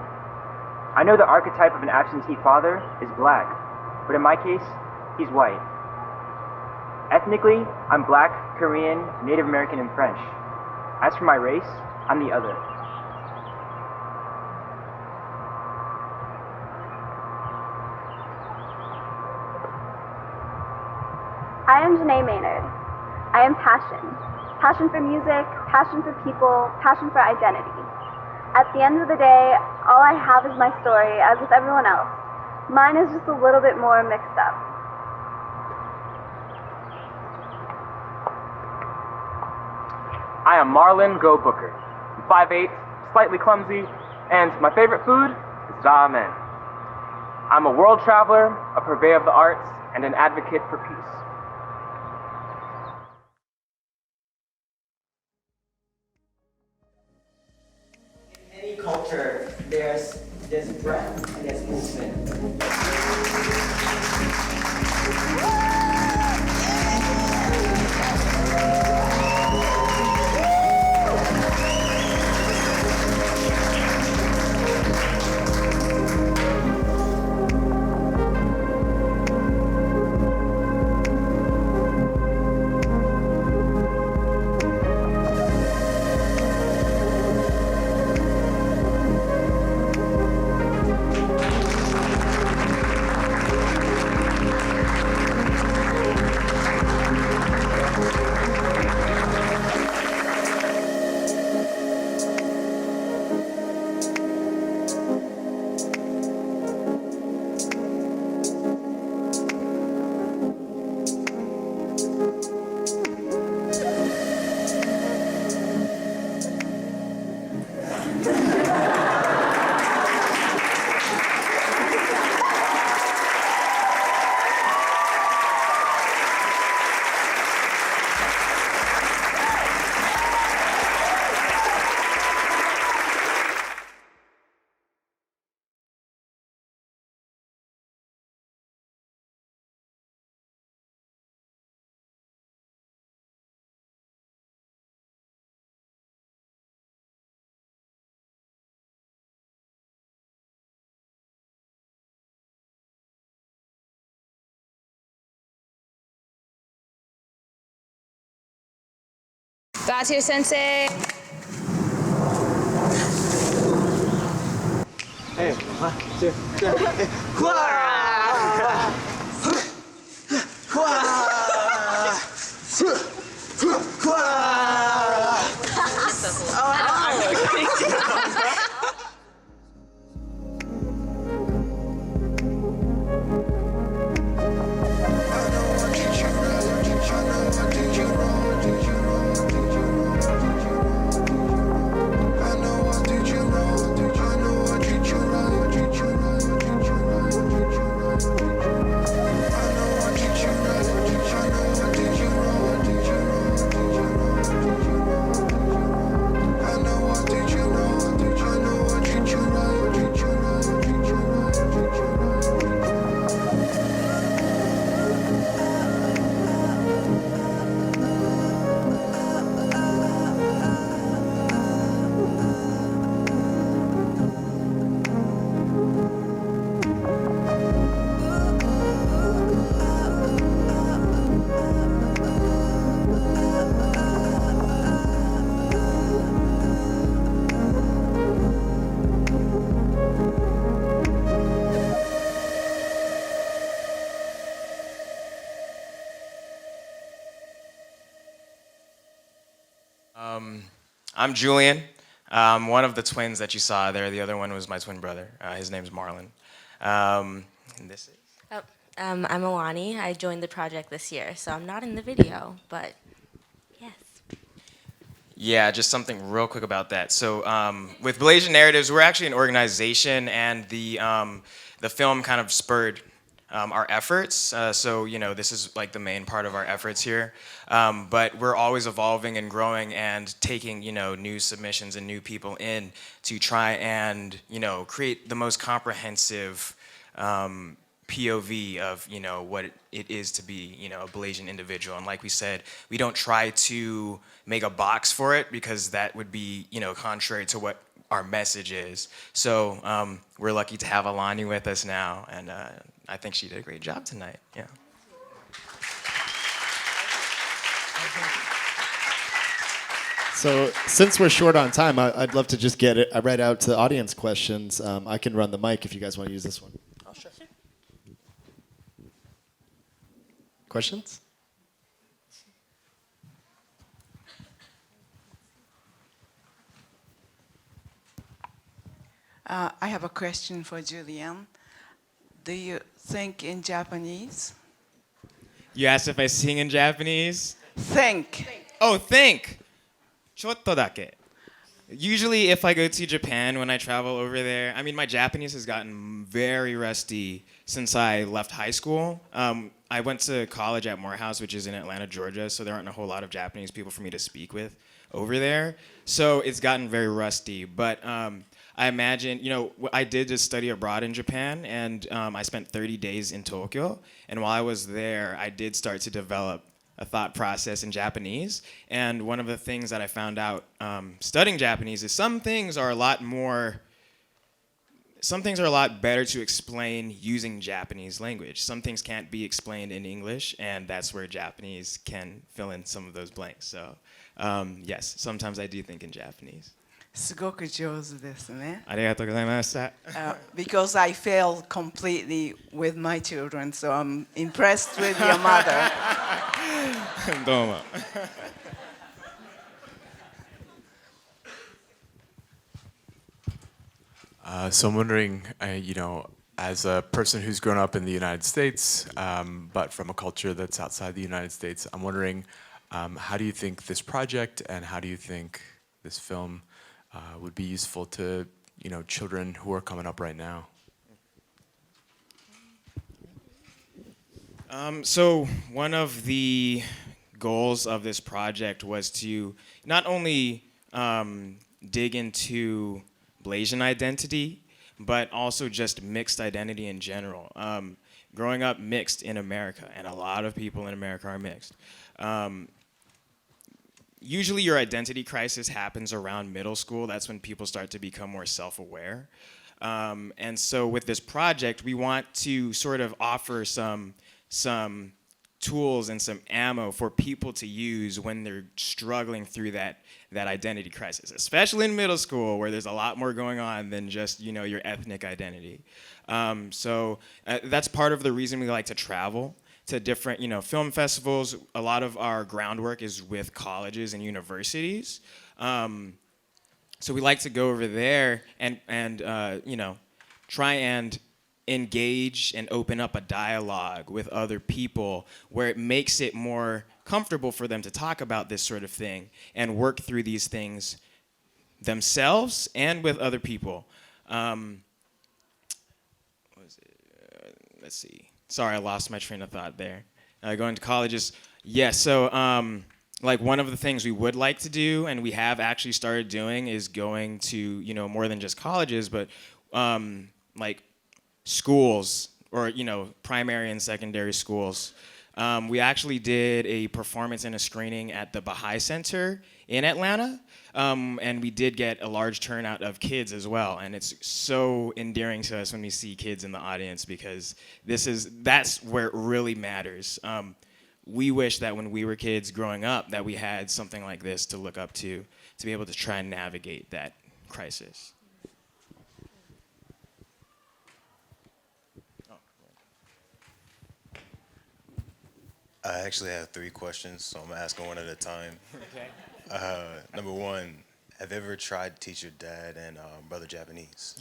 I know the archetype of an absentee father is black, but in my case, he's white. Ethnically, I'm black, Korean, Native American, and French. As for my race, I'm the other. I am Janae Maynard. I am passion. Passion for music, passion for people, passion for identity. At the end of the day, all I have is my story, as with everyone else. Mine is just a little bit more mixed up. I am Marlon Go Booker. I'm 5'8", slightly clumsy, and my favorite food is ramen. I'm a world traveler, a purveyor of the arts, and an advocate for peace. In any culture, there's breath and there's movement. Blasian sensei. Hey, 1, 2, 3. I'm Julian. One of the twins that you saw there. The other one was my twin brother. His name's Marlon. And this is... I'm Alani. I joined the project this year, so I'm not in the video, but yes. Yeah, just something real quick about that. So with Blasian Narratives, we're actually an organization, and the film kind of spurred our efforts. So, you know, this is like the main part of our efforts here. But we're always evolving and growing and taking, you know, new submissions and new people in to try and, you know, create the most comprehensive POV of, you know, what it is to be, you know, a Blasian individual. And like we said, we don't try to make a box for it because that would be, you know, contrary to what our message is. So we're lucky to have Alani with us now, and I think she did a great job tonight. Yeah. So since we're short on time, I'd love to just get it right out to audience questions. I can run the mic if you guys want to use this one. Oh, sure. Questions? I have a question for Julian. Do you think in Japanese? You asked if I sing in Japanese? Think. Oh, think! ちょっとだけ. Usually if I go to Japan when I travel over there, I mean, my Japanese has gotten very rusty since I left high school. I went to college at Morehouse, which is in Atlanta, Georgia, so there aren't a whole lot of Japanese people for me to speak with over there. So it's gotten very rusty. But I imagine, you know, I did just study abroad in Japan, and I spent 30 days in Tokyo. And while I was there, I did start to develop a thought process in Japanese. And one of the things that I found out studying Japanese is some things are a lot better to explain using Japanese language. Some things can't be explained in English, and that's where Japanese can fill in some of those blanks. So yes, sometimes I do think in Japanese. すごく上手ですね。ありがとうございました。Because I failed completely with my children, so I'm impressed with your mother. どうも。So I'm wondering, you know, as a person who's grown up in the United States, but from a culture that's outside the United States, I'm wondering, how do you think this project and how do you think this film would be useful to, you know, children who are coming up right now? So one of the goals of this project was to not only dig into Blasian identity, but also just mixed identity in general. Growing up mixed in America, and a lot of people in America are mixed. Usually your identity crisis happens around middle school. That's when people start to become more self-aware. And so with this project, we want to sort of offer some tools and some ammo for people to use when they're struggling through that identity crisis, especially in middle school where there's a lot more going on than just your ethnic identity. So that's part of the reason we like to travel to different film festivals. A lot of our groundwork is with colleges and universities. So we like to go over there and try and engage and open up a dialogue with other people where it makes it more comfortable for them to talk about this sort of thing and work through these things themselves and with other people. Let's see. Sorry, I lost my train of thought there. Going to colleges. Yes, so like one of the things we would like to do, and we have actually started doing, is going to more than just colleges, but like schools or primary and secondary schools. We actually did a performance and a screening at the Baha'i Center in Atlanta, and we did get a large turnout of kids as well. And it's so endearing to us when we see kids in the audience, because that's where it really matters. We wish that when we were kids growing up that we had something like this to look up to be able to try and navigate that crisis. I actually have 3 questions, so I'm asking one at a time. Okay. Number 1, have you ever tried to teach your dad and brother Japanese?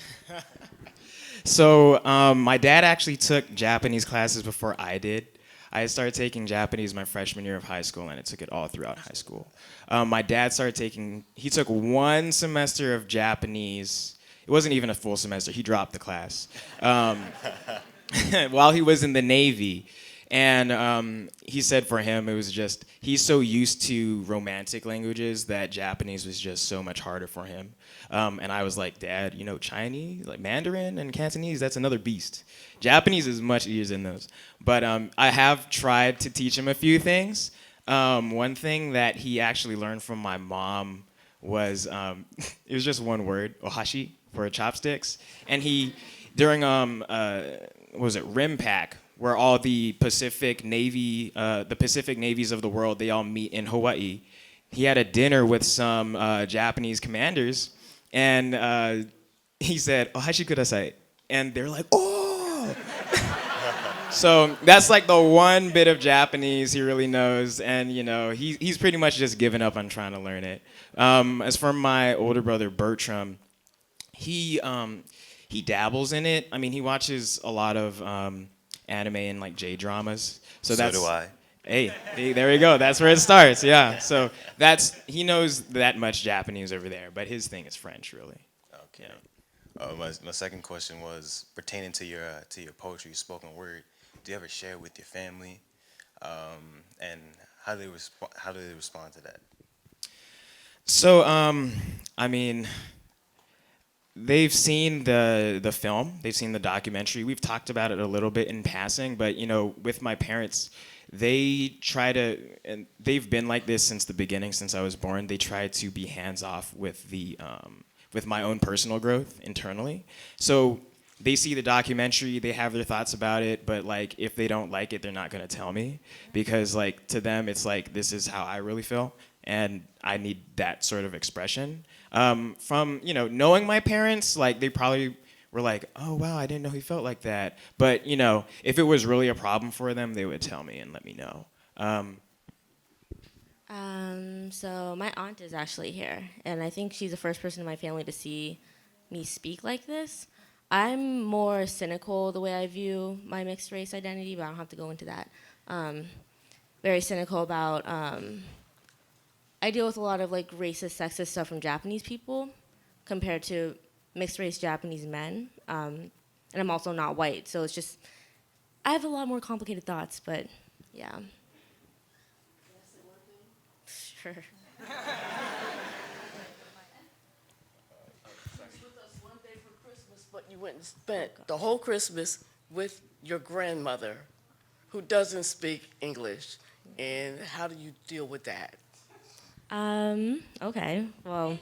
So my dad actually took Japanese classes before I did. I started taking Japanese my freshman year of high school, and I took it all throughout high school. My dad he took 1 semester of Japanese. It wasn't even a full semester. He dropped the class while he was in the Navy. And he said for him, it was just, he's so used to romantic languages that Japanese was just so much harder for him. And I was like, Dad, Chinese, like Mandarin and Cantonese, that's another beast. Japanese is much easier than those. But I have tried to teach him a few things. One thing that he actually learned from my mom was, it was just one word, ohashi, for chopsticks. And during, RIMPAC, where all the Pacific Navies of the world, they all meet in Hawaii. He had a dinner with some Japanese commanders, and he said, "Ohashi kudasai," and they're like, "Oh!" So that's like the one bit of Japanese he really knows, and he's pretty much just given up on trying to learn it. As for my older brother Bertram, he dabbles in it. I mean, he watches a lot of anime and like J-dramas. So do I. Hey, there we go. That's where it starts. Yeah. So he knows that much Japanese over there, but his thing is French, really. Okay. Yeah. My second question was pertaining to your poetry, spoken word. Do you ever share with your family, and how do they respond to that? So I mean, they've seen the film, they've seen the documentary. We've talked about it a little bit in passing, but with my parents, they try to, and they've been like this since the beginning, since I was born. They try to be hands off with with my own personal growth internally. So they see the documentary, they have their thoughts about it, but like if they don't like it, they're not gonna tell me, because like to them it's like, this is how I really feel, and I need that sort of expression. From knowing my parents, like they probably were like, oh wow, I didn't know he felt like that. But if it was really a problem for them, they would tell me and let me know. So my aunt is actually here, and I think she's the first person in my family to see me speak like this. I'm more cynical the way I view my mixed race identity, but I don't have to go into that. Very cynical about, I deal with a lot of like racist, sexist stuff from Japanese people compared to mixed race Japanese men. And I'm also not white, so it's just, I have a lot more complicated thoughts, but yeah. Sure. But you went and spent the whole Christmas with your grandmother who doesn't speak English. And how do you deal with that? Okay, well,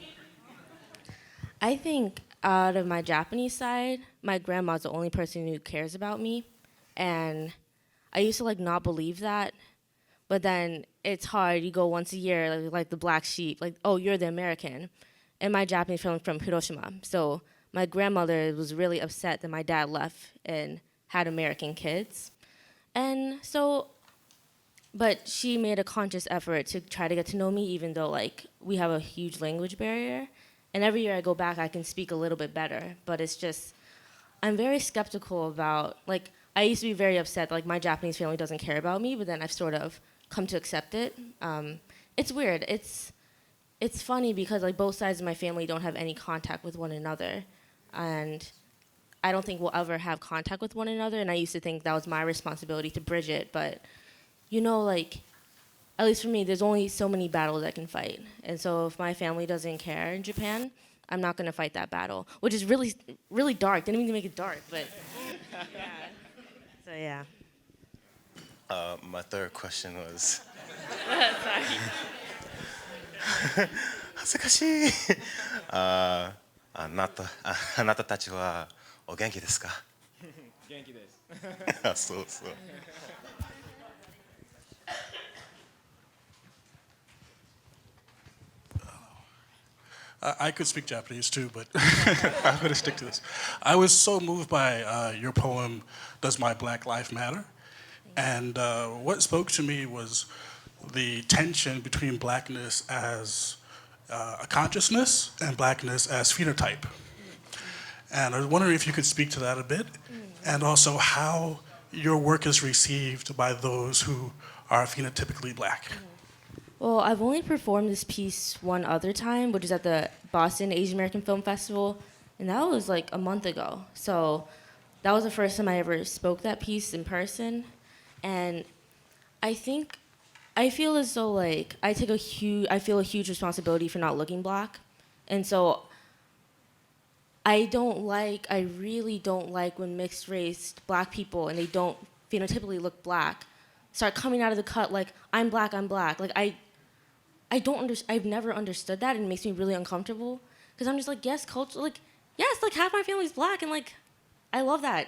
I think out of my Japanese side, my grandma's the only person who cares about me. And I used to like not believe that, but then it's hard. You go once a year, like the black sheep, like, oh, you're the American. And my Japanese family from Hiroshima. So my grandmother was really upset that my dad left and had American kids. And so, but she made a conscious effort to try to get to know me, even though like we have a huge language barrier. And every year I go back, I can speak a little bit better. But it's just, I'm very skeptical about, like, I used to be very upset, like my Japanese family doesn't care about me, but then I've sort of come to accept it. It's weird. It's funny because like both sides of my family don't have any contact with one another, and I don't think we'll ever have contact with one another. And I used to think that was my responsibility to bridge it, but you know, like, at least for me, there's only so many battles I can fight, and so if my family doesn't care in Japan, I'm not gonna fight that battle, which is really, really dark. Didn't mean to make it dark, but yeah. So yeah. My third question was. Sorry. 恥ずかしい。あなたたちはお元気ですか？元気です。あ、そうそう。I could speak Japanese too, but I'm going to stick to this. I was so moved by your poem, Does My Black Life Matter? And what spoke to me was the tension between blackness as a consciousness and blackness as phenotype. And I was wondering if you could speak to that a bit, and also how your work is received by those who are phenotypically black. Well, I've only performed this piece one other time, which is at the Boston Asian American Film Festival, and that was like a month ago. So that was the first time I ever spoke that piece in person, and I feel as though like I feel a huge responsibility for not looking black, and so I really don't like when mixed race black people and they don't phenotypically look black start coming out of the cut like I'm black. Like I've never understood that, and it makes me really uncomfortable because I'm just like, yes, culture, like yes, like half my family's black, and like I love that,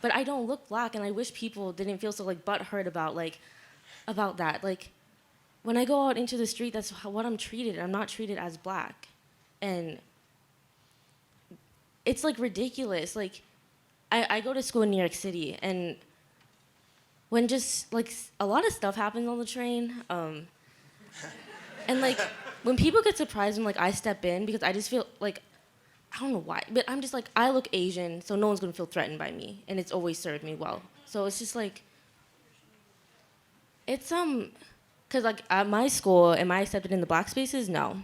but I don't look black, and I wish people didn't feel so like butthurt about that. Like when I go out into the street, that's what I'm treated. I'm not treated as black, and it's like ridiculous. Like I go to school in New York City, and when just like a lot of stuff happens on the train, and like when people get surprised when like I step in, because I just feel like I don't know why, but I'm just like, I look Asian, so no one's gonna feel threatened by me, and it's always served me well. So it's just like it's cause like at my school, am I accepted in the black spaces? No.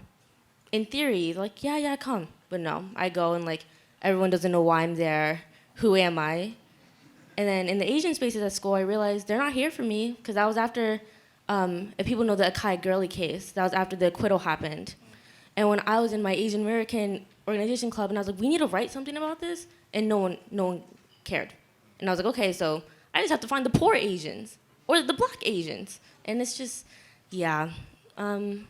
In theory, like yeah, come, but no, I go and like everyone doesn't know why I'm there. Who am I? And then in the Asian spaces at school, I realized they're not here for me, because that was after, if people know the Akai Gurley case, that was after the acquittal happened. And when I was in my Asian American organization club, and I was like, we need to write something about this, and no one cared. And I was like, okay, so I just have to find the poor Asians, or the black Asians. And it's just, yeah. I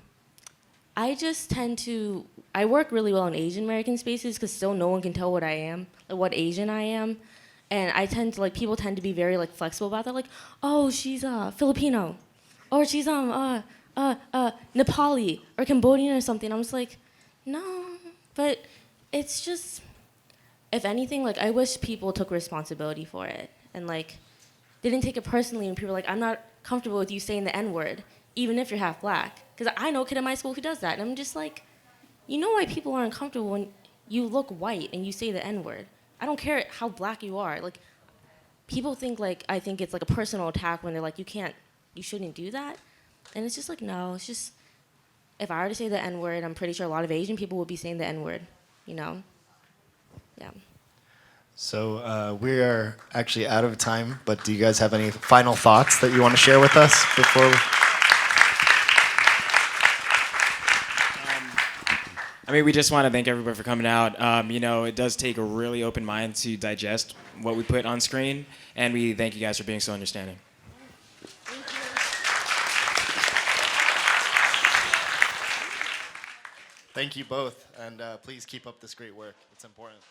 work really well in Asian American spaces, because still no one can tell what I am, like what Asian I am. And people tend to be very like flexible about that, like, oh, she's Filipino, or she's Nepali or Cambodian or something. I'm just like, no, but it's just, if anything, like I wish people took responsibility for it and like didn't take it personally when people are like, I'm not comfortable with you saying the N-word, even if you're half black, because I know a kid in my school who does that, and I'm just like, you know why people are uncomfortable when you look white and you say the N-word. I don't care how black you are. Like, people think like, I think it's like a personal attack when they're like, you shouldn't do that. And it's just like, no, it's just, if I were to say the N-word, I'm pretty sure a lot of Asian people would be saying the N-word, you know? Yeah. So we are actually out of time, but do you guys have any final thoughts that you want to share with us before? I mean, we just want to thank everybody for coming out. It does take a really open mind to digest what we put on screen, and we thank you guys for being so understanding. Thank you both, and please keep up this great work. It's important.